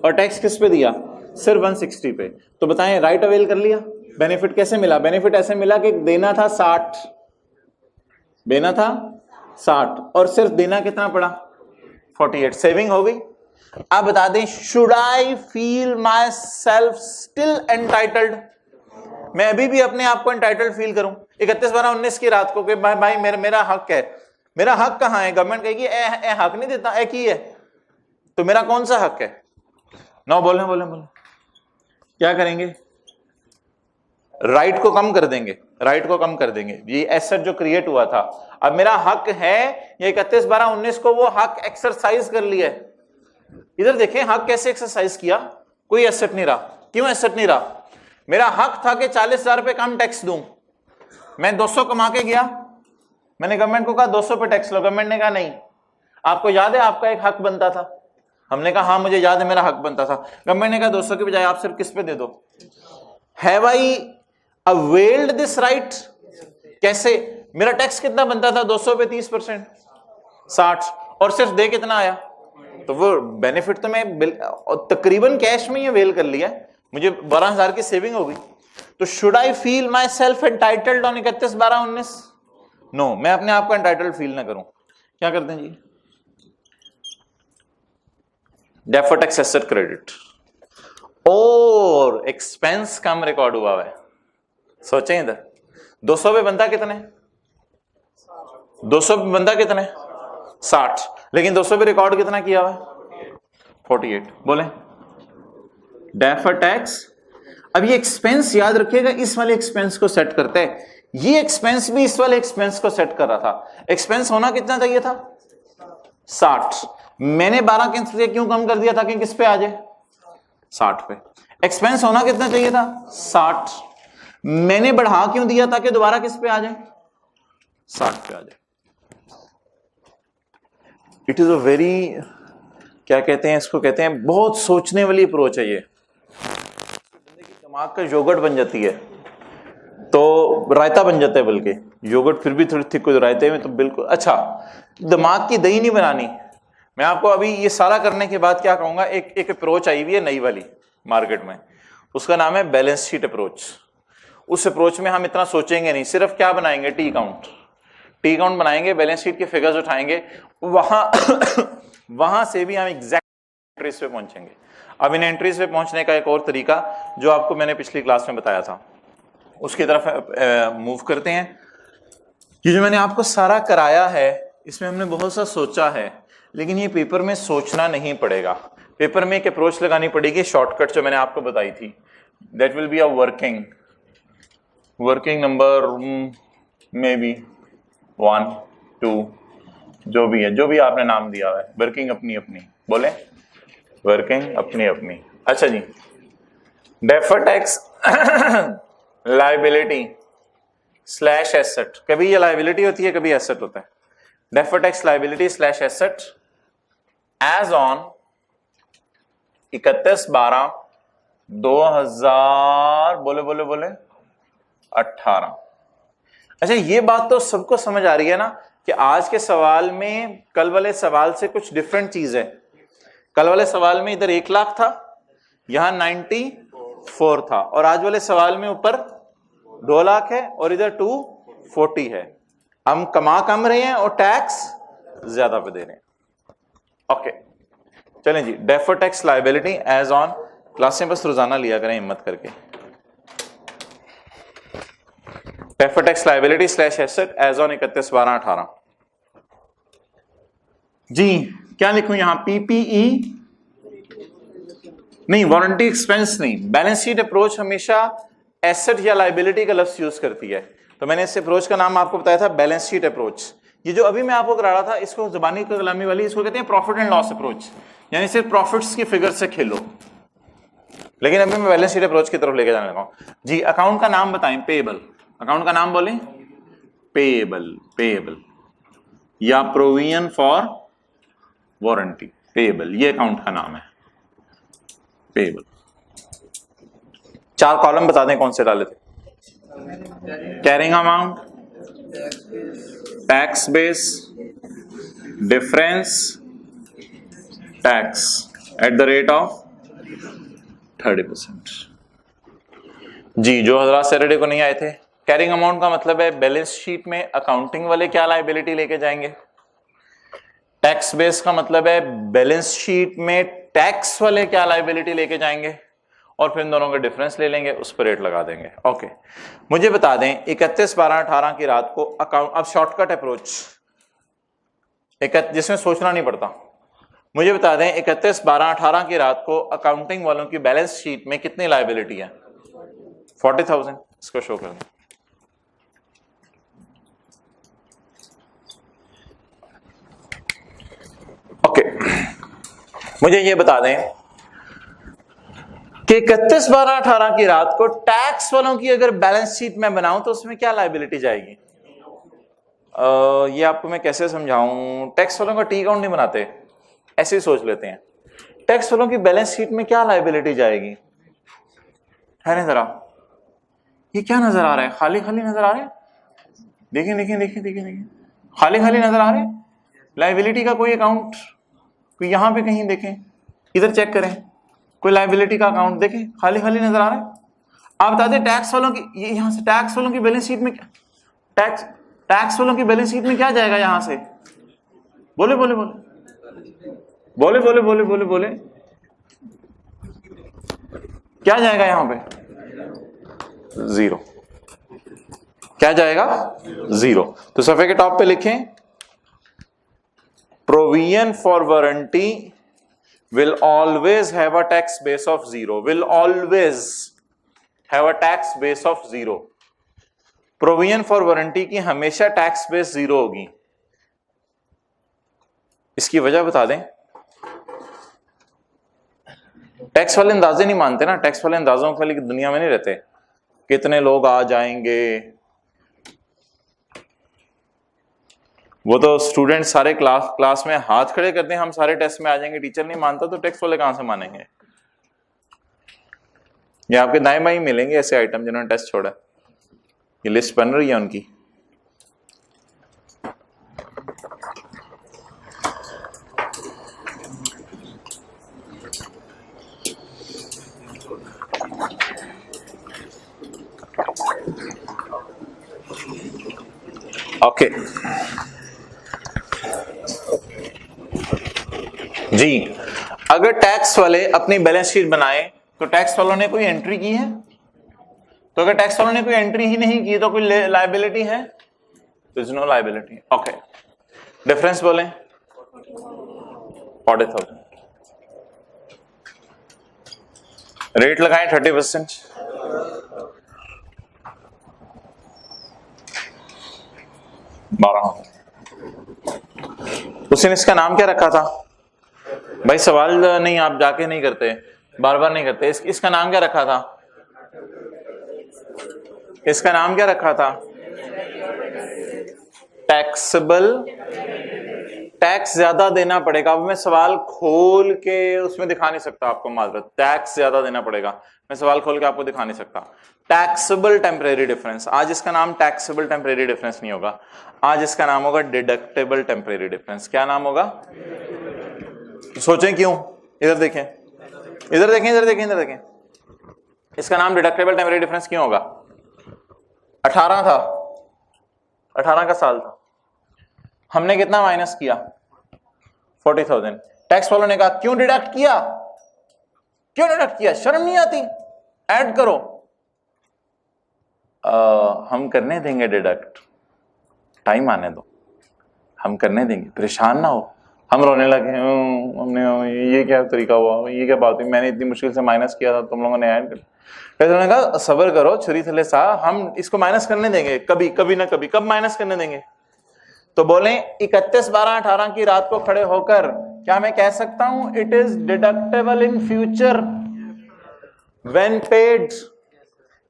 और टैक्स किस पे दिया? सिर्फ 160 पे. तो बताएं राइट अवेल कर लिया? बेनिफिट कैसे मिला? बेनिफिट ऐसे मिला कि देना था 60, देना था 60 और सिर्फ देना कितना पड़ा? 48. सेविंग हो गई. अब बता दें, should I feel my self still entitled? मैं अभी भी अपने आप को एंटाइटल्ड फील करूं 31/12/19 की रात को कि भाई मेरा हक है. मेरा हक कहां है? गवर्नमेंट कहेगी ए हक नहीं देता, ए की है. तो मेरा कौन सा हक है? नो बोले बोले बोले. क्या करेंगे? राइट को कम कर देंगे. राइट को कम कर देंगे. ये एसेट जो क्रिएट हुआ था, अब मेरा हक है ये 31/12/19 को वो हक एक्सरसाइज कर लिया है. इधर देखें हक कैसे एक्सरसाइज किया. कोई एसेट नहीं रहा. क्यों एसेट नहीं रहा? मेरा हक था कि 40,000 पे कम टैक्स दूं. मैं 200 कमा के गया, मैंने गवर्नमेंट को कहा 200 पे टैक्स लो. गवर्नमेंट ने कहा नहीं. आपको याद है आपका एक हक बनता था? हमने कहा हाँ मुझे याद है मेरा हक बनता था. गवर्नमेंट ने कहा 200 के बजाय आप सिर्फ किस पे दे दो. Have I availed this right? कैसे? मेरा टैक्स कितना बनता था? 200 पे 30% 60 और सिर्फ दे कितना आया? तो वो बेनिफिट तो मैं तकरीबन कैश में ही अवेल कर लिया. मुझे 12,000 की सेविंग हो गई. तो should I feel myself entitled on 31/12/19? No. मैं अपने आप को एंटाइटल्ड फील ना करूं. क्या करते हैं जी? डेफर्ड टैक्स एसेट क्रेडिट और एक्सपेंस कम रिकॉर्ड हुआ है. सोचें इधर 200 पे बनता कितने? 200 पे बनता कितने? 60. लेकिन 200 पे रिकॉर्ड कितना किया हुआ है? 48. बोले डेफर्ड टैक्स. अब ये एक्सपेंस याद रखिएगा, इस वाले एक्सपेंस को सेट करते हैं. ये एक्सपेंस भी इस वाले एक्सपेंस को सेट कर रहा था. एक्सपेंस होना कितना चाहिए था? 60. मैंने 12 कैंसिल क्यों कम कर दिया ताकि किस पे आ जाए? 60 पे. एक्सपेंस होना कितना चाहिए था? 60. मैंने बढ़ा क्यों दिया ताकि दोबारा किस पे आ जाए? 60 पे आ जाए. इट इज अ वेरी, क्या कहते हैं इसको, कहते हैं बहुत सोचने वाली अप्रोच है. ये दिमाग का योगर्ट बन जाती है तो रायता बन जाता है. बल्कि योगर्ट फिर भी थोड़ी थिक हो, रायते में तो बिल्कुल. अच्छा, दिमाग की दही नहीं बनानी. मैं आपको अभी ये सारा करने के बाद क्या कहूंगा, एक अप्रोच आई हुई है नई वाली मार्केट में, उसका नाम है बैलेंस शीट अप्रोच. उस अप्रोच में हम इतना सोचेंगे नहीं, सिर्फ क्या बनाएंगे? टी काउंट बनाएंगे, बैलेंस शीट के फिगर्स उठाएंगे, वहां से भी हम एग्जैक्ट एंट्रीज पे पहुंचेंगे. अब इन एंट्रीज पे पहुंचने का एक और तरीका जो आपको मैंने पिछली क्लास में बताया था, उसकी तरफ मूव करते हैं. ये जो मैंने आपको सारा कराया है, इसमें हमने बहुत सा सोचा है, लेकिन ये पेपर में सोचना नहीं पड़ेगा. पेपर में एक अप्रोच लगानी पड़ेगी, शॉर्टकट जो मैंने आपको बताई थी. That will be a working number may be 1 2 जो भी है, जो भी आपने नाम दिया है. वर्किंग अपनी अपनी बोले, वर्किंग अपनी अपनी. अच्छा जी, deferred tax liability slash asset. कभी ये लायबिलिटी होती है, कभी एसेट होता है. Deferred tax liability slash asset as on 31/12/2000 बोले बोले बोले 18. अच्छा, ये बात तो सबको समझ आ रही है ना कि आज के सवाल में कल वाले सवाल से कुछ डिफरेंट चीज है. कल वाले सवाल में इधर 1 लाख था, यहां 94 था, और आज वाले सवाल में ऊपर 2 लाख है और इधर 240 है. हम कमा कम रहे हैं और टैक्स ज्यादा पे दे रहे हैं. ओके, चलें जी. Deferred tax liability as on. क्लासें बस रोजाना लिया करें हिम्मत करके. Deferred tax liability slash asset as on 31/12/18। जी क्या लिखूं यहां, पीपीई नहीं, वारंटी एक्सपेंस नहीं। बैलेंस शीट अप्रोच हमेशा एसेट या लायबिलिटी का लफ्ज यूज करती है, तो मैंने इस अप्रोच का नाम आपको बताया था बैलेंस शीट अप्रोच। ये जो अभी मैं आपको करा रहा था इसको जुबानी कलामी वाली, इसको कहते हैं प्रॉफिट एंड लॉस अप्रोच, यानी सिर्फ प्रॉफिट्स की फिगर से खेलो। लेकिन अभी मैं बैलेंस शीट अप्रोच की तरफ लेके जाने लगा हूं। जी अकाउंट का नाम बताएं, पेएबल। अकाउंट का नाम बोले, पेएबल, पेएबल या प्रोविजन फॉर वारंटी, पेएबल, ये अकाउंट का नाम है, पेएबल। 4 कॉलम बता दें कौन से डाले थे। Carrying amount, tax base, difference, tax at the rate of 30%। जी जो हजरात सैटरडे को नहीं आए थे, कैरिंग अमाउंट का मतलब है बैलेंस शीट में अकाउंटिंग वाले क्या लायबिलिटी लेके जाएंगे। टैक्स बेस का मतलब है बैलेंस शीट में टैक्स वाले क्या लायबिलिटी लेके जाएंगे, और फिर इन दोनों का डिफरेंस ले लेंगे, उस पर रेट लगा देंगे। ओके, मुझे बता दें 31/12/18 की रात को अकाउंट, अब शॉर्टकट अप्रोच जिसमें सोचना नहीं पड़ता, मुझे बता दें 31/12/18 की रात को अकाउंटिंग वालों की बैलेंस शीट में कितनी लायबिलिटी है। 40,000। इसको शो कर दें। ओके, मुझे ये बता दें कि 31/12/18 की रात को टैक्स वालों की अगर बैलेंस शीट में बनाऊं तो उसमें क्या लायबिलिटी जाएगी। ये आपको मैं कैसे समझाऊं, टैक्स वालों का टी अकाउंट नहीं बनाते, ऐसे ही सोच लेते हैं। टैक्स वालों की बैलेंस शीट में क्या लायबिलिटी जाएगी, है ना जरा, ये क्या नजर आ रहा है, खाली खाली नजर आ रहा है, देखिए देखिए देखिए देखिए देखिए, खाली खाली नजर आ रहे हैं। लायबिलिटी का कोई अकाउंट, कोई यहां पे कहीं देखें, इधर चेक करें, कोई लायबिलिटी का अकाउंट देखें, खाली खाली नजर आ रहा है। आप बता दें टैक्स वालों की, ये यहां से टैक्स वालों की बैलेंस शीट में टैक्स वालों की बैलेंस शीट में क्या जाएगा यहां से, बोले बोले बोले बोले बोले बोले बोले बोले क्या जाएगा यहां पे, 0। क्या जाएगा, 0। तो सफे के टॉप पे लिखें, provision for warranty will always have a tax base of 0, will always have a tax base of 0। Provision for warranty की हमेशा टैक्स बेस 0 होगी। इसकी वजह बता दें, टैक्स वाले अंदाजे नहीं मानते ना, टैक्स वाले अंदाजों वाली दुनिया में नहीं रहते, कितने लोग आ जाएंगे, वो तो स्टूडेंट सारे क्लास में हाथ खड़े करते हैं, हम सारे टेस्ट में आ जाएंगे, टीचर नहीं मानता तो टैक्स वाले कहां से मानेंगे। ये आपके दाएं बाएं मिलेंगे ऐसे आइटम जिन्होंने टेस्ट छोड़ा, ये लिस्ट बन रही है उनकी। ओके जी, अगर टैक्स वाले अपनी बैलेंस शीट बनाए तो टैक्स वालों ने कोई एंट्री की है, तो अगर टैक्स वालों ने कोई एंट्री ही नहीं की तो कोई लायबिलिटी है, तो is no liability. Okay, difference बोले 40,000, रेट लगाएं 30%, उसने इसका नाम क्या रखा था भाई, सवाल नहीं आप जाके नहीं करते, बार बार नहीं करते, इसका नाम क्या रखा था, इसका नाम क्या रखा था, टैक्सेबल, टैक्स ज्यादा देना पड़ेगा। अब मैं सवाल खोल के उसमें दिखा नहीं सकता आपको, माजरत, टैक्स ज्यादा देना पड़ेगा, मैं सवाल खोल के आपको दिखा नहीं सकता। टैक्सेबल टेम्परेरी डिफरेंस, आज इसका नाम टैक्सेबल टेम्परेरी डिफरेंस नहीं होगा, आज इसका नाम होगा डिडक्टेबल टेम्परेरी डिफरेंस। क्या नाम होगा, सोचें क्यों, इधर देखें, इधर देखें, इधर देखें, इधर देखें, इसका नाम डिडक्टेबल टेम्परेरी डिफरेंस क्यों होगा। 18 था, 18 का साल था, हमने कितना माइनस किया, 40,000। टैक्स वालों ने कहा क्यों डिडक्ट किया, क्यों डिडक्ट किया, शर्म नहीं आती, ऐड करो। हम करने देंगे डिडक्ट, टाइम आने दो, हम करने देंगे, परेशान ना हो। हम रोने लगे, हमने ये क्या तरीका हुआ, ये क्या बात हुई, मैंने इतनी मुश्किल से माइनस किया था, तुम लोगों ने ऐड कर। उन्होंने कहा सब्र करो छुरी थले साहब, हम इसको माइनस करने देंगे, कभी कभी ना कभी। कब माइनस करने देंगे? तो बोले 31/12/18 की रात को खड़े होकर क्या मैं कह सकता हूं it is deductible in future when paid.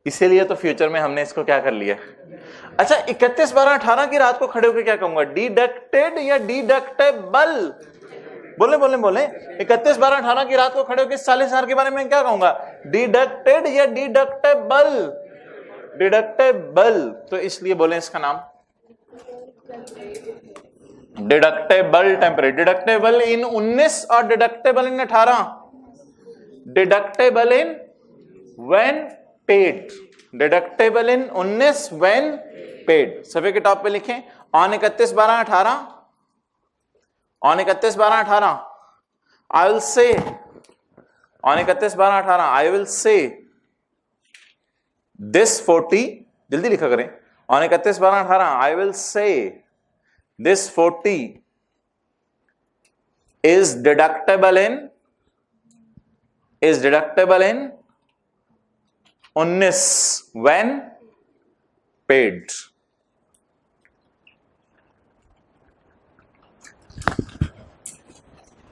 इसीलिए तो फ्यूचर में हमने इसको क्या कर लिया। अच्छा, 31/12/18 की रात को खड़े होकर क्या कहूंगा, डिडक्टेड या डिडक्टेबल? बोले बोले बोले 31/12/18 की रात को खड़े होकर 40,000 के बारे में क्या कहूंगा, डिडक्टेड या डिडक्टेबल? डिडक्टेबल। तो इसलिए बोले इसका नाम डिडक्टेबल टेम्परेरी। डिडक्टेबल इन 19 और deductible in 18। Deductible in when paid, deductible in 19 when paid. सभी के टॉप पे लिखें on 31/12/18, on 31/12/18 I will say, on 31/12/18 I will say this 40, जल्दी लिखा करें, on 31/12/18 I will say this 40 is deductible in 19 when paid।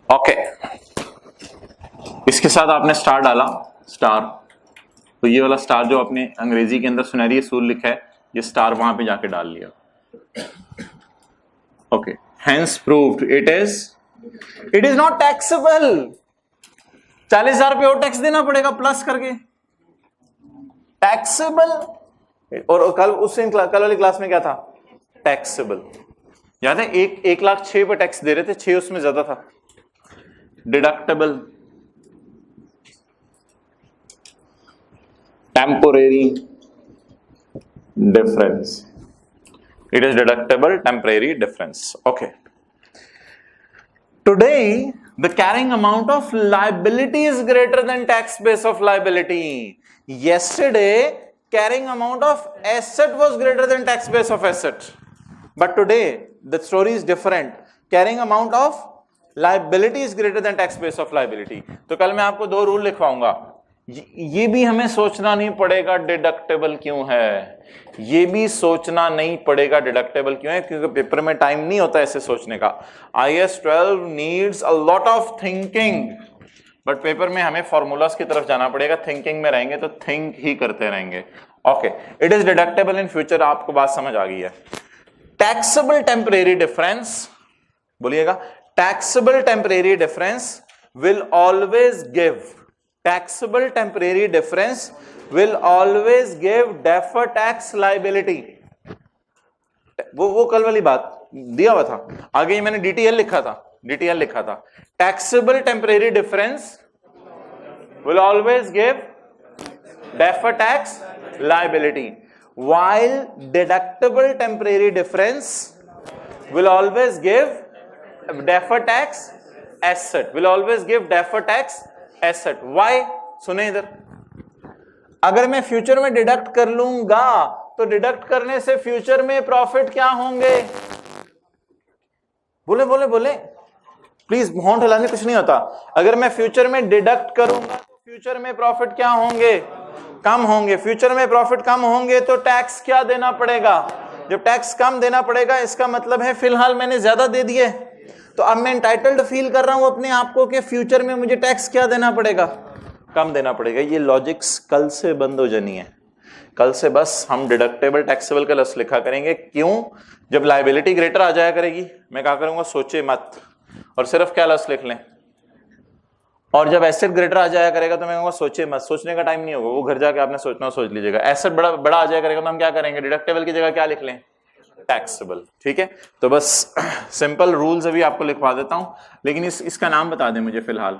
Okay, इसके साथ आपने स्टार डाला, स्टार, तो ये वाला स्टार जो आपने अंग्रेजी के अंदर सुनहरी सूल लिखा है, ये स्टार वहां पे जाके डाल लिया। Okay, hence proved it is not taxable। 40,000 रुपये और टैक्स देना पड़ेगा प्लस करके, टैक्सेबल। और कल वाली क्लास में क्या था, टैक्सेबल, याद है? 1,06,000 पे टैक्स दे रहे थे, 6 उसमें ज्यादा था। Deductible, temporary difference, it is deductible temporary difference। Okay, today the carrying amount of liability is greater than tax base of liability। yesterday carrying amount of asset was greater than tax base of asset, but today the story is different, carrying amount of liability is greater than tax base of liability। तो कल मैं आपको 2 रूल लिखवाऊंगा, ये भी हमें सोचना नहीं पड़ेगा डिडक्टेबल क्यों है, ये भी सोचना नहीं पड़ेगा डिडक्टेबल क्यों है, क्योंकि पेपर में टाइम नहीं होता ऐसे सोचने का। IAS 12 needs a lot of thinking, but paper में हमें फॉर्मूलाज की तरफ जाना पड़ेगा। थिंकिंग में रहेंगे तो थिंक ही करते रहेंगे। Okay, it is deductible in future, आपको बात समझ आ गई है। टैक्सेबल टेम्परेरी डिफरेंस, बोलिएगा, taxable temporary difference will always give, taxable temporary difference will always give deferred tax liability। वो कल वाली बात दिया हुआ था, आगे मैंने DTL लिखा था। taxable temporary difference will always give deferred tax liability, while deductible temporary difference will always give deferred tax asset, will always give deferred tax asset. Why? सुने इधर, अगर मैं फ्यूचर में डिडक्ट कर लूंगा तो डिडक्ट करने से फ्यूचर में प्रॉफिट क्या होंगे? बोले बोले बोले, प्लीज होंठ हिलाने, कुछ नहीं होता। अगर मैं फ्यूचर में डिडक्ट करूंगा तो फ्यूचर में प्रॉफिट क्या होंगे? कम होंगे। फ्यूचर में प्रॉफिट कम होंगे तो टैक्स क्या देना पड़ेगा? जब टैक्स कम देना पड़ेगा इसका मतलब है फिलहाल मैंने ज्यादा दे दिए, तो अब मैं एंटाइटल्ड फील कर रहा हूं अपने आप को कि फ्यूचर में मुझे टैक्स क्या देना पड़ेगा? कम देना पड़ेगा। ये लॉजिक्स कल से बंद हो जानी है। कल से बस हम डिडक्टेबल टैक्सेबल का लस लिखा करेंगे। क्यों? जब लायबिलिटी ग्रेटर आ जाया करेगी मैं क्या करूंगा, सोचे मत, और सिर्फ क्या लस लिख लें। और जब एसेट ग्रेटर आ जाया करेगा तो मैं कहूंगा सोचे मत, सोचने का टाइम नहीं होगा, वो घर जाके आपने सोचना सोच लीजिएगा। एसेट बड़ा आ जाया करेगा तो हम क्या करेंगे, डिडक्टेबल की जगह क्या लिख लें, टैक्सेबल। ठीक है, तो बस सिंपल रूल्स अभी आपको लिखवा देता हूं, लेकिन इसका नाम बता दें मुझे फिलहाल,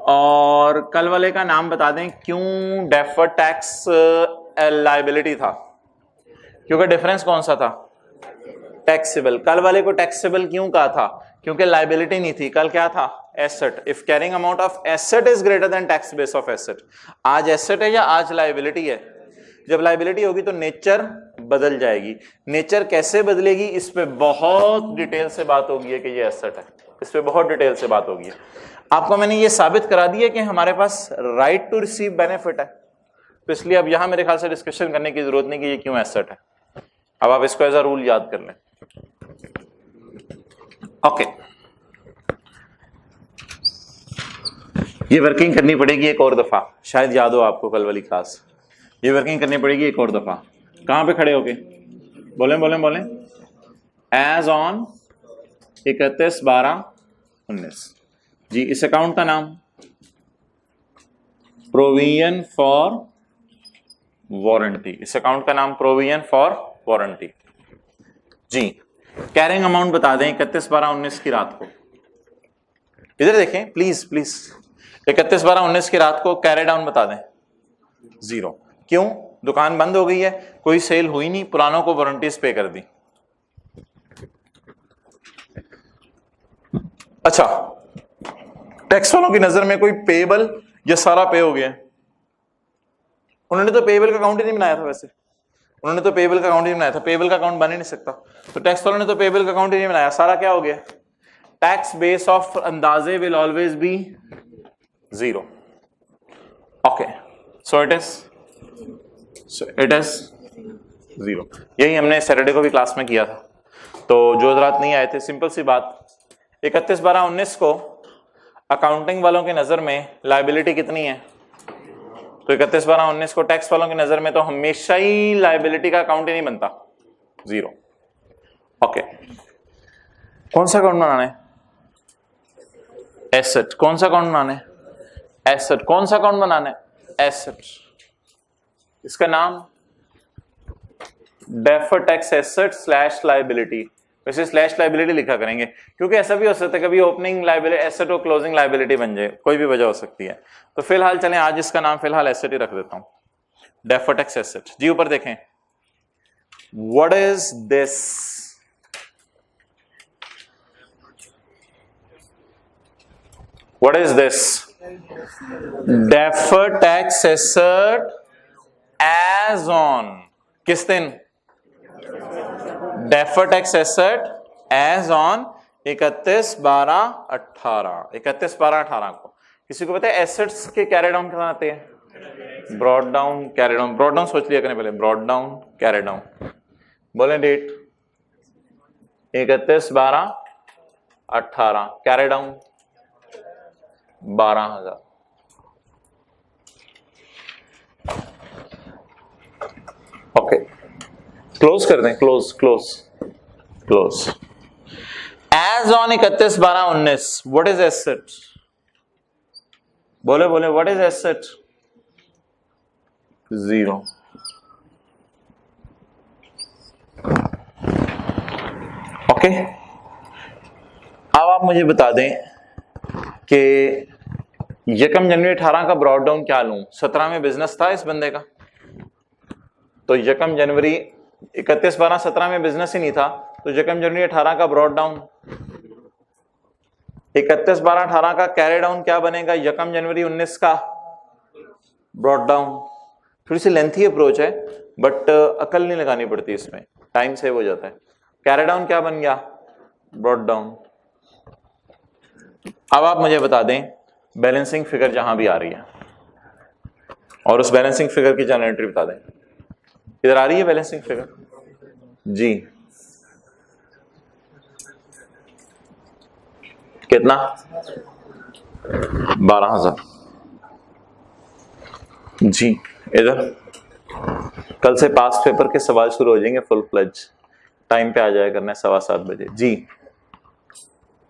और कल वाले का नाम बता दें क्यों डेफर्ड टैक्स लायबिलिटी था, क्योंकि डिफरेंस कौन सा था, टैक्सेबल। कल वाले को टैक्सेबल क्यों कहा था, क्योंकि लायबिलिटी नहीं थी, कल क्या था, asset. If carrying amount of asset is greater than tax base of asset. आज एसेट है या आज लायबिलिटी है? जब लायबिलिटी होगी तो नेचर बदल जाएगी। नेचर कैसे बदलेगी इस पे बहुत डिटेल से बात होगी है कि ये एसेट है, इस पे बहुत डिटेल से बात होगी। आपको मैंने ये साबित करा दिया कि हमारे पास राइट टू रिसीव बेनिफिट है, तो इसलिए अब यहां मेरे ख्याल से डिस्कशन करने की जरूरत नहीं कि ये क्यों एसेट है। अब आप इसको एज अ रूल याद कर लें। ओके, ये वर्किंग करनी पड़ेगी एक और दफा, शायद याद हो आपको कल वाली क्लास। ये वर्किंग करनी पड़ेगी एक और दफा। कहां पे खड़े होके बोलें बोलें बोलें। एज ऑन 31/12/19 जी। इस अकाउंट का नाम प्रोविजन फॉर वारंटी, इस अकाउंट का नाम प्रोविजन फॉर वारंटी जी। कैरिंग अमाउंट बता दें 31/12/19 की रात को। इधर देखें प्लीज प्लीज, 31/12/19 की रात को कैरी डाउन बता दें 0। क्यों? दुकान बंद हो गई है, कोई सेल हुई नहीं, पुरानों को वारंटीज पे कर दी। अच्छा, टैक्स वालों की नजर में कोई पेएबल या सारा पे हो गया? उन्होंने तो पेएबल का अकाउंट ही नहीं बनाया था, वैसे उन्होंने तो पेएबल का अकाउंट ही नहीं बनाया था, पेएबल का अकाउंट बन ही नहीं सकता। तो टैक्स वालों ने तो पेएबल का अकाउंट ही नहीं बनाया, सारा क्या हो गया? टैक्स बेस ऑफ अंदाजे will always be 0। Okay, so it is 0। यही हमने सैटरडे को भी क्लास में किया था। तो जो हजरात नहीं आए थे, सिंपल सी बात, 31/12/19 को अकाउंटिंग वालों की नजर में लायबिलिटी कितनी है? तो 31/12/19 को टैक्स वालों की नजर में तो हमेशा ही लायबिलिटी का अकाउंट ही नहीं बनता, 0। ओके, कौन सा अकाउंट बनाना है? एसेट। कौन सा अकाउंट बनाना है? एसेट। कौन सा अकाउंट बनाना है? एसेट। इसका नाम deferred tax asset slash liability. वैसे स्लैश लायबिलिटी लिखा करेंगे क्योंकि ऐसा भी हो सकता है कभी ओपनिंग लायबिलिटी एसेट और क्लोजिंग लायबिलिटी बन जाए, कोई भी वजह हो सकती है। तो फिलहाल चलें, आज इसका नाम फिलहाल एसेट ही रख देता हूं, डेफर्ड टैक्स एसेट जी। ऊपर देखें, what is this? What is this? Deferred tax asset as on किस दिन? Deferred tax asset as on 31/12/18। 31/12/18 को। किसी को पता है एसेट्स के कैरी डाउन कितना आते हैं? Brought down, carry down. Brought down सोच लिया करें पहले, ब्रॉड डाउन, कैरी डाउन। बोले date 31/12/18, carry down 12,000। Okay, close कर दें, close close close. As on 31/12/19 what is asset? बोले बोले, व्हाट इज एसेट? 0। ओके, अब आप मुझे बता दें कि 1 जनवरी 18 का ब्रॉड डाउन क्या लूं? 17 में बिजनेस था इस बंदे का, तो 1 जनवरी 31/12/17 में बिजनेस ही नहीं था, तो 1 जनवरी 18 का ब्रॉड डाउन, 31/12/18 का कैरी डाउन क्या बनेगा? 1 जनवरी 19 का ब्रॉड डाउन। थोड़ी सी लेंथी अप्रोच है बट अकल नहीं लगानी पड़ती इसमें, टाइम सेव हो जाता है। कैरी डाउन क्या बन गया? Brought down. अब आप मुझे बता दें बैलेंसिंग फिगर जहां भी आ रही है और उस बैलेंसिंग फिगर की जनरल एंट्री बता दें। इधर आ रही है बैलेंसिंग फिगर जी, कितना? 12,000 जी। इधर कल से पास पेपर के सवाल शुरू हो जाएंगे फुल फ्लेज, टाइम पे आ जाया करना है 7:15 बजे जी।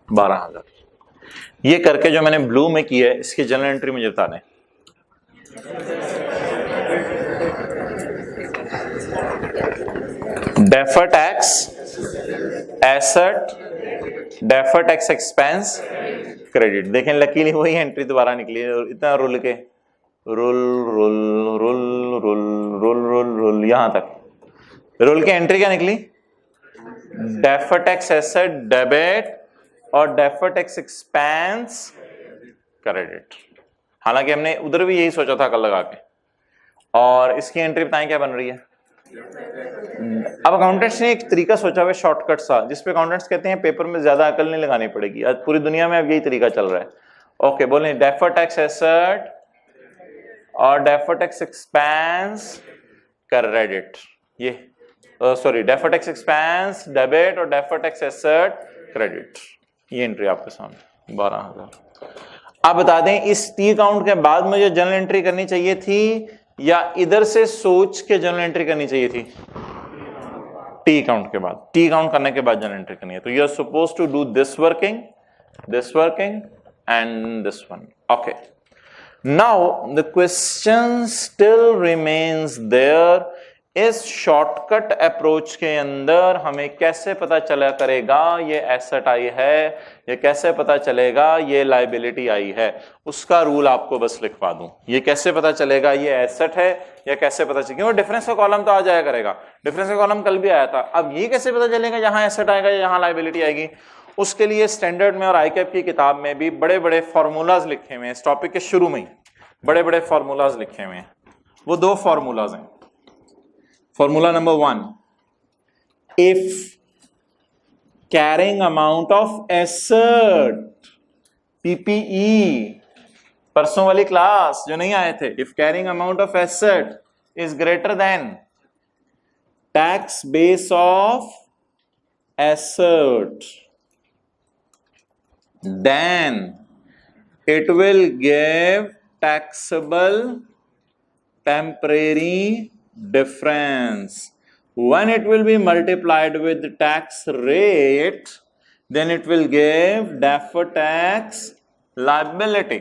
12,000 ये करके जो मैंने ब्लू में किया है इसकी जनरल एंट्री मुझे बता दें। Deferred tax asset, deferred tax expense, credit. देखें लकीली वही एंट्री दोबारा निकली, इतना रुल के rule rule rule rule rule rule rule यहां तक रुल की एंट्री क्या निकली? डेफर्ड टैक्स एसेट डेबिट और डेफर्ड टैक्स एक्सपेंस क्रेडिट। हालांकि हमने उधर भी यही सोचा था कल लगा के, और इसकी एंट्री बताएं क्या बन रही है। अब अकाउंटेंट्स ने एक तरीका सोचा हुआ शॉर्टकट सा, जिसपे अकाउंटेंट्स कहते हैं पेपर में ज्यादा अकल नहीं लगानी पड़ेगी। आज पूरी दुनिया में अब यही तरीका चल रहा है। ओके बोले डेफर्ड टैक्स एसेट और डेफर्ड टैक्स एक्सपेंस क्रेडिट, ये sorry deferred tax expense debit और डेफर्ड टैक्स एसेट क्रेडिट, ये एंट्री आपके सामने 12,000। आप बता दें इस टी अकाउंट के बाद मुझे जनरल एंट्री करनी चाहिए थी या इधर से सोच के जनरल एंट्री करनी चाहिए थी। टी अकाउंट के बाद, टी अकाउंट करने के बाद जनरल एंट्री करनी है। तो you are suppose to do this working and this one. Okay, now the question still remains there, इस शॉर्टकट अप्रोच के अंदर हमें कैसे पता चला करेगा ये एसेट आई है, ये कैसे पता चलेगा ये लायबिलिटी आई है, उसका रूल आपको बस लिखवा दूं। ये कैसे पता चलेगा ये एसेट है या कैसे पता चलेगा, क्योंकि डिफरेंस का कॉलम तो आ जाया करेगा, डिफरेंस का कॉलम कल भी आया था। अब ये कैसे पता चलेगा यहाँ एसेट आएगा या यहाँ लायबिलिटी आएगी, उसके लिए स्टैंडर्ड में और आईकैप की किताब में भी बड़े बड़े फॉर्मूलाज लिखे हुए हैं। इस टॉपिक के शुरू में ही बड़े बड़े फॉर्मूलाज लिखे हुए हैं। वो दो फॉर्मूलाज हैं। Formula number 1, if carrying amount of asset, PPE, परसों वाली क्लास जो नहीं आए थे, if carrying amount of asset is greater than tax base of asset, then it will give taxable temporary difference. When it will be multiplied with the tax rate, then it will give deferred tax liability.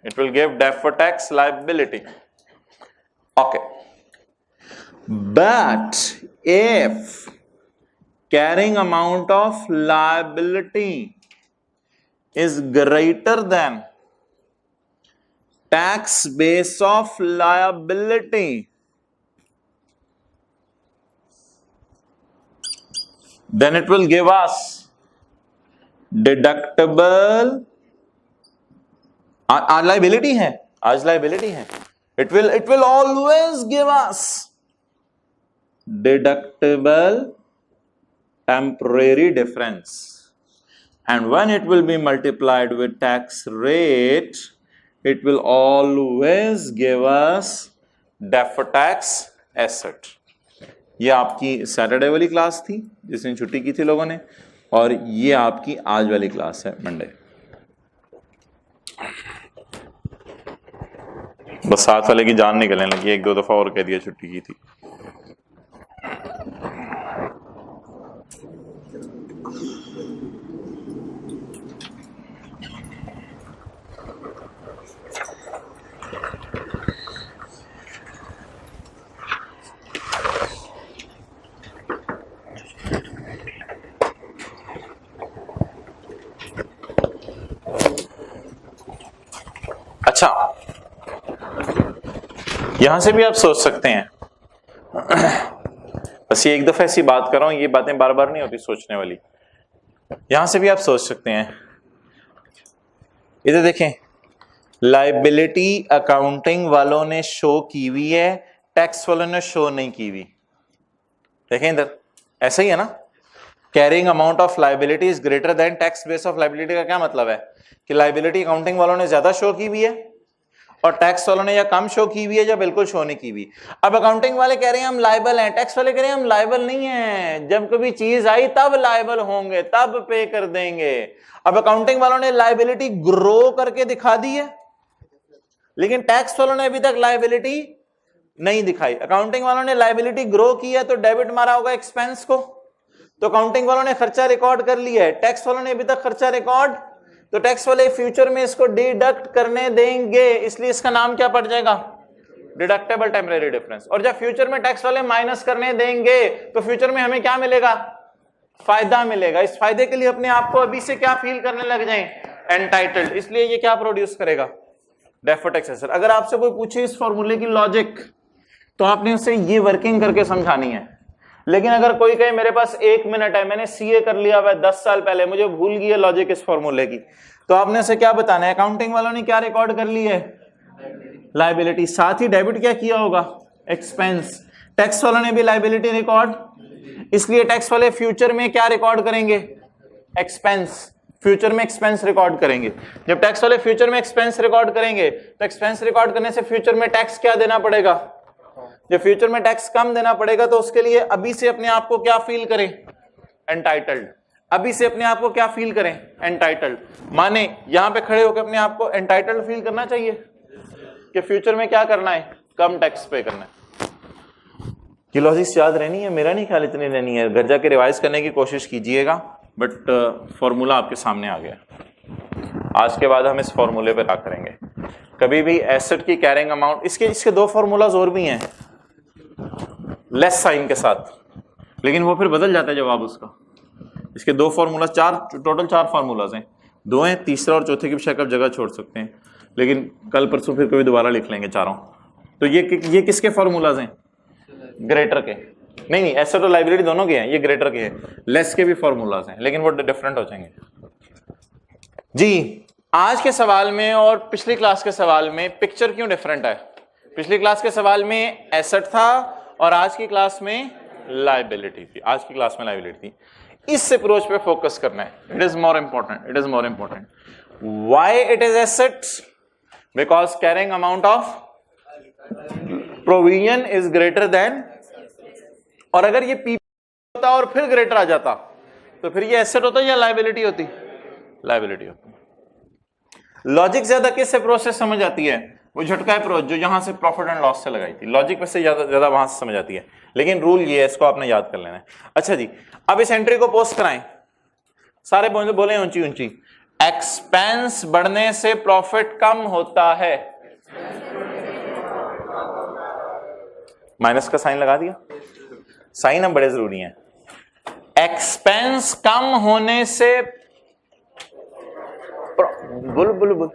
It will give deferred tax liability. Okay. But if carrying amount of liability is greater than tax base of liability, then it will give us deductible, आज liability है, आज liability है, it will always give us deductible temporary difference, and when it will be multiplied with tax rate, it will always give us deferred tax asset. ये आपकी सैटरडे वाली क्लास थी जिसने छुट्टी की थी लोगों ने, और ये आपकी आज वाली क्लास है मंडे। बस साथ वाले की जान निकलने लगी, एक दो दफा और कह दिया छुट्टी की थी। अच्छा, यहां से भी आप सोच सकते हैं, बस ये एक दफा ऐसी बात कर रहा हूं, ये बातें बार बार नहीं होती सोचने वाली। यहां से भी आप सोच सकते हैं, इधर देखें, लायबिलिटी अकाउंटिंग वालों ने शो की हुई है, टैक्स वालों ने शो नहीं की हुई। देखें इधर, ऐसा ही है ना। Carrying amount of liability is greater than tax base of liability का क्या मतलब है कि लायबिलिटी अकाउंटिंग वालों ने ज्यादा शो की हुई है और टैक्स वालों ने या कम शो की हुई है या बिल्कुल शो नहीं की हुई। अब अकाउंटिंग वाले कह रहे हैं हम लायबल हैं, टैक्स वाले कह रहे हैं हम लायबल नहीं हैं, जब कभी चीज आई तब लायबल होंगे, तब पे कर देंगे। अब अकाउंटिंग वालों ने लायबिलिटी ग्रो करके दिखा दी है, लेकिन टैक्स वालों ने अभी तक लायबिलिटी नहीं दिखाई। अकाउंटिंग वालों ने लायबिलिटी ग्रो की है तो डेबिट मारा होगा एक्सपेंस को, तो अकाउंटिंग वालों ने खर्चा रिकॉर्ड कर लिया है, टैक्स वालों ने अभी तक खर्चा रिकॉर्ड, तो टैक्स वाले फ्यूचर में इसको डिडक्ट करने देंगे, इसलिए इसका नाम क्या पड़ जाएगा, डिडक्टेबल टेम्परेरी डिफरेंस। और जब फ्यूचर में टैक्स वाले माइनस करने देंगे तो फ्यूचर में हमें क्या मिलेगा, फायदा मिलेगा। इस फायदे के लिए अपने आप को अभी से क्या फील करने लग जाएं, एंटाइटल्ड। इसलिए ये क्या प्रोड्यूस करेगा, डेफर्ड टैक्स एसेट। अगर आपसे कोई पूछे इस फॉर्मूले की लॉजिक तो आपने उसे ये वर्किंग करके समझानी है। लेकिन अगर कोई कहे मेरे पास 1 मिनट है, मैंने सीए कर लिया हुआ 10 साल पहले, मुझे भूल गई है लॉजिक इस फॉर्मूले की, तो आपने उसे क्या बताना है, अकाउंटिंग वालों ने क्या रिकॉर्ड कर ली है, लायबिलिटी, साथ ही डेबिट क्या किया होगा, एक्सपेंस। टैक्स वालों ने भी लायबिलिटी रिकॉर्ड, इसलिए टैक्स वाले फ्यूचर में क्या रिकॉर्ड करेंगे? एक्सपेंस। फ्यूचर में एक्सपेंस रिकॉर्ड करेंगे। जब टैक्स वाले फ्यूचर में एक्सपेंस रिकॉर्ड करेंगे तो एक्सपेंस रिकॉर्ड करने से फ्यूचर में टैक्स क्या देना पड़ेगा? जब फ्यूचर में टैक्स कम देना पड़ेगा तो उसके लिए अभी से अपने आप को क्या फील करें? एंटाइटल्ड। अभी से अपने आप को क्या फील करें? एंटाइटल्ड। माने यहां पे खड़े होकर अपने आप को एंटाइटल्ड फील करना चाहिए कि फ्यूचर में क्या करना है? कम टैक्स पे करना है। ये लॉजिक्स याद रहनी है, मेरा नहीं ख्याल इतनी रहनी है, घर जाके रिवाइज करने की कोशिश कीजिएगा, बट फॉर्मूला आपके सामने आ गया। आज के बाद हम इस फॉर्मूले पे क्या करेंगे? कभी भी एसेट की कैरिंग अमाउंट, इसके दो फॉर्मूलाज और भी हैं लेस साइन के साथ, लेकिन वो फिर बदल जाता है जवाब उसका। इसके दो फॉर्मूला, टोटल चार फॉर्मूलाज हैं, दो हैं, तीसरा और चौथे की विषय आप जगह छोड़ सकते हैं, लेकिन कल परसों फिर कभी दोबारा लिख लेंगे चारों। तो ये किसके फॉर्मूलाज हैं? ग्रेटर के। नहीं, एसेट और लायबिलिटी दोनों के हैं, ये ग्रेटर के हैं। लेस के भी फॉर्मूलाज हैं, लेकिन वो डिफरेंट हो जाएंगे जी। आज के सवाल में और पिछली क्लास के सवाल में पिक्चर क्यों डिफरेंट है? पिछली क्लास के सवाल में एसेट था और आज की क्लास में लायबिलिटी थी। आज की क्लास में लायबिलिटी थी। इस अप्रोच पे फोकस करना है। It is more important. Why it is assets? Because carrying amount of provision is greater than, और अगर ये पी होता और फिर ग्रेटर आ जाता तो फिर ये एसेट होता या लायबिलिटी होती? लायबिलिटी होती। लॉजिक ज्यादा किस अप्रोच से समझ आती है? वो झटका अप्रोच जो यहां से प्रॉफिट एंड लॉस से लगाई थी। लॉजिक में से ज्यादा वहां से समझ आती है, लेकिन रूल ये है, इसको आपने याद कर लेना है। अच्छा जी, अब इस एंट्री को पोस्ट कराएं, सारे बोले ऊंची ऊंची। एक्सपेंस बढ़ने से प्रॉफिट कम होता है। माइनस का साइन लगा दिया, साइन अब बड़े जरूरी हैं। एक्सपेंस कम होने से, बुल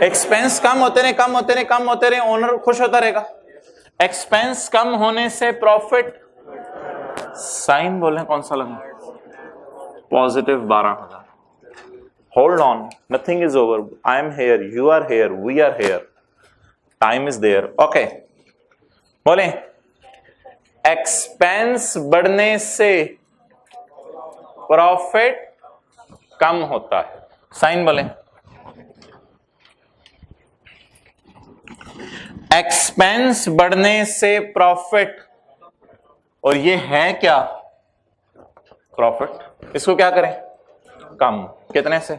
एक्सपेंस कम होते रहे, ओनर खुश होता रहेगा। एक्सपेंस कम होने से प्रॉफिट, साइन बोले कौन सा लगा? Positive 12,000। Hold on, nothing is over, I am here, you are here, we are here, time is there. Okay, बोले एक्सपेंस बढ़ने से प्रॉफिट कम होता है। साइन बोले एक्सपेंस बढ़ने से प्रॉफिट, और ये है क्या? प्रॉफिट। इसको क्या करें? कम। कितने से?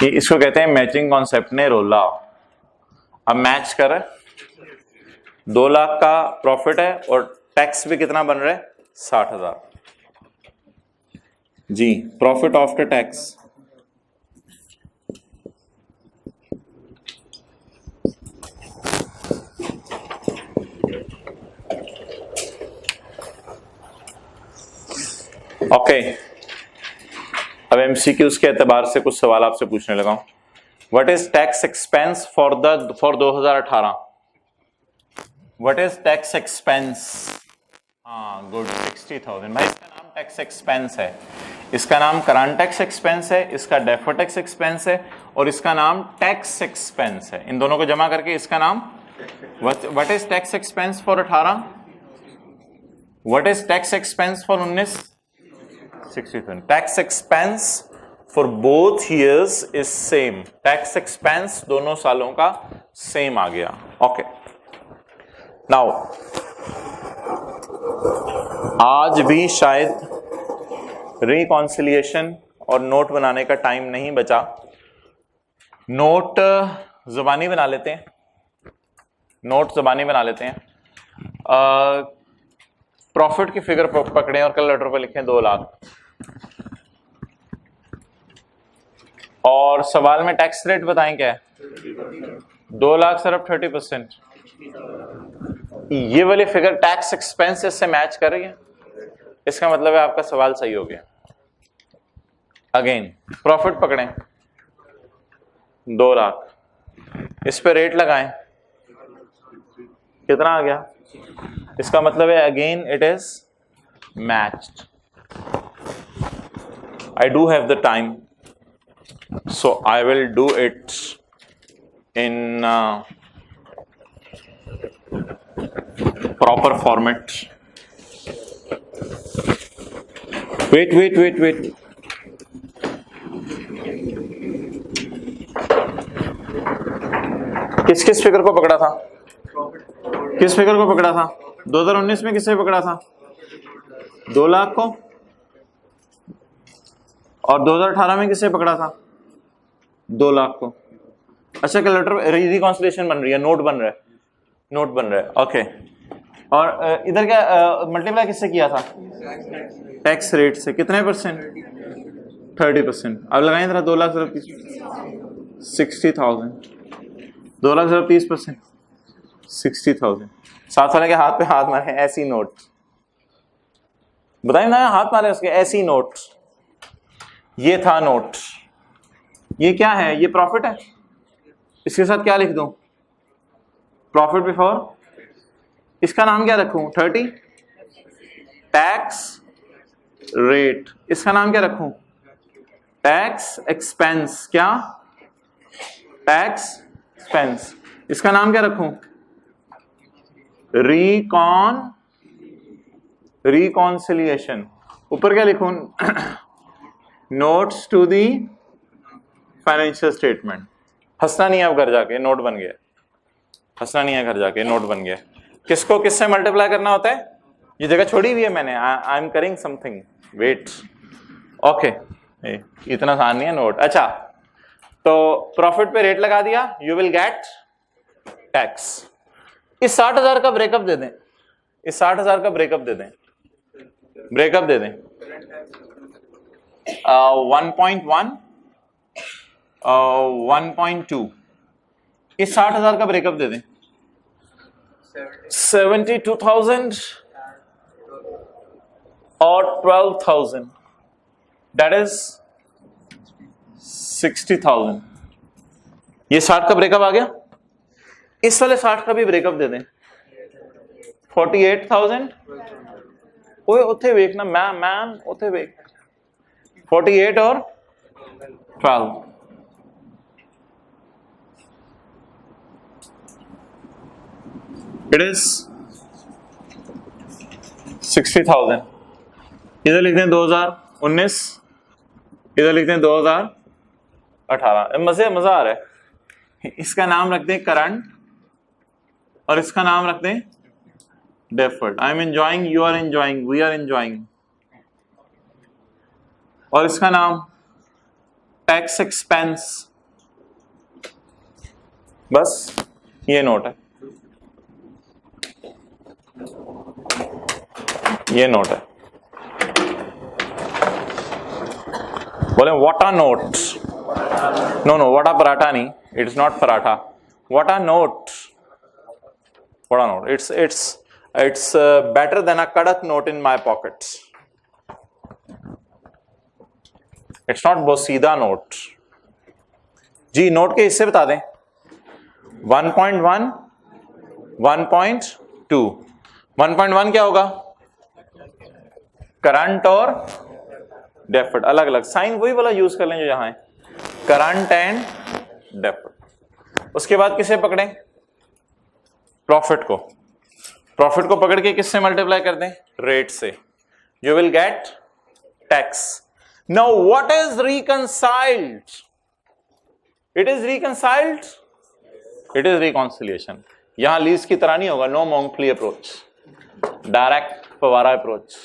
इसको कहते हैं मैचिंग कॉन्सेप्ट ने रोला। अब मैच कर, 2 लाख का प्रॉफिट है और टैक्स भी कितना बन रहा है? 60,000 जी। Profit after tax okay. अब एमसीक्यूज के एतबार से कुछ सवाल आपसे पूछने लगा हूं। What is tax expense for 2018? What is tax expense? हाँ गुड, 60,000। भाई इसका नाम टैक्स एक्सपेंस है, इसका नाम करंट टैक्स एक्सपेंस है, इसका डेफर्ड टैक्स एक्सपेंस है, और इसका नाम टैक्स एक्सपेंस है। इन दोनों को जमा करके इसका नाम what is tax expense for 18? What is tax expense for 19? 60,000। Tax expense for both years is same. Tax expense दोनों सालों का सेम आ गया। ओके, नाउ आज भी शायद रिकॉन्सिलिएशन और नोट बनाने का टाइम नहीं बचा। नोट जुबानी बना लेते हैं, नोट जुबानी बना लेते हैं। प्रॉफिट की फिगर पकड़े और कैलकुलेटर पे लिखें 2 लाख, और सवाल में टैक्स रेट बताएं क्या है? 2 लाख सिर्फ 30%। ये वाली फिगर टैक्स एक्सपेंसेस से मैच कर रही है, इसका मतलब है आपका सवाल सही हो गया। अगेन प्रॉफिट पकड़ें 2 लाख, इस पे रेट लगाएं, कितना आ गया? इसका मतलब है again it is matched. I do have the time, so I will do it in proper format. Wait. किस फिगर को पकड़ा था? किस फिगर को पकड़ा था? 2019 में किससे पकड़ा था? 2 लाख को। और 2018 में किससे पकड़ा था? 2 लाख को। अच्छा, कैलकुलेटर रिकॉन्सिलिएशन बन रही है, नोट बन रहा है। ओके, और इधर क्या मल्टीप्लाई किससे किया था? टैक्स रेट से। कितने परसेंट? 30%। अब लगाएं जरा 2 लाख 60,000। 2 लाख 30%, 60,000। साथ वाले के हाथ पे हाथ मारे, ऐसी नोट बताइए ना, हाथ मारे उसके, ऐसी नोट। ये था नोट, ये क्या है? ये प्रॉफिट है। इसके साथ क्या लिख दूं? Profit before. इसका नाम क्या रखूं? 30। Tax rate. इसका नाम क्या रखूं? Tax expense. क्या? Tax expense. इसका नाम क्या रखूं? रिकॉन्सिलिएशन। ऊपर क्या लिखूं? Notes to the financial statement. हंसना नहीं है अब घर जाके, नोट बन गया। हंसना नहीं है घर जाके, नोट बन गया। किसको किससे मल्टीप्लाई करना होता है? ये जगह छोड़ी हुई है मैंने, I am carrying something, wait. Okay, इतना आसान नहीं है नोट। अच्छा, तो प्रॉफिट पे रेट लगा दिया, यू विल गेट टैक्स। इस 60,000 का ब्रेकअप दे दें, इस 60,000 का ब्रेकअप दे दें, 1.1 1.2। इस 60,000 का ब्रेकअप दे दें। 72,000 और 12,000, दैट इज 60,000। ये 60 का ब्रेकअप आ गया। इस वाले 60 का भी ब्रेकअप दे दें। 48,000। ओए उथे वेख ना, मैम उथे वेख। 48 और 12। It is 60,000। इधर लिखते हैं 2019, इधर लिखते हैं 2018। मजा आ रहा है। इसका नाम रखते हैं करंट और इसका नाम रखते हैं deferred. I am enjoying, you are enjoying, we are enjoying. और इसका नाम टैक्स एक्सपेंस। बस ये नोट है, ये नोट है। बोले what a note. No what a paratha नहीं, it's not paratha. What a note, what a note. It's better than a कड़क note in my pocket. It's not बोसीदा नोट। जी, नोट के हिस्से बता दें। 1.1, 1.2। 1.1 क्या होगा? करंट और डेफर्ड। अलग अलग साइन वही वाला यूज कर लें जो यहां है, करंट एंड डेफर्ड। उसके बाद किसे पकड़ें? प्रॉफिट को। प्रॉफिट को पकड़ के किससे मल्टीप्लाई कर दें? रेट से। You will get tax. Now what is reconciled? It is reconciled, it is reconciliation. यहां लीज की तरह नहीं होगा, नो मोंगफली अप्रोच, डायरेक्ट फवारा approach.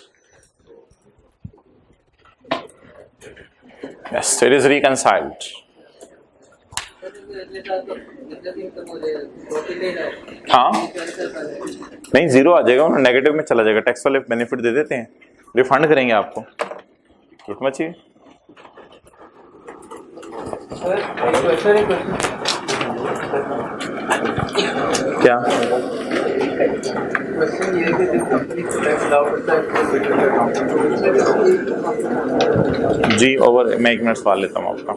Yes, it is reconciled. हाँ, नहीं जीरो आ जाएगा, उन्हें नेगेटिव में चला जाएगा। टैक्स वाले बेनिफिट दे देते हैं, रिफंड करेंगे आपको। झूठ मची। क्या? जी ओवर, मैं 1 मिनट सवाल लेता हूँ आपका।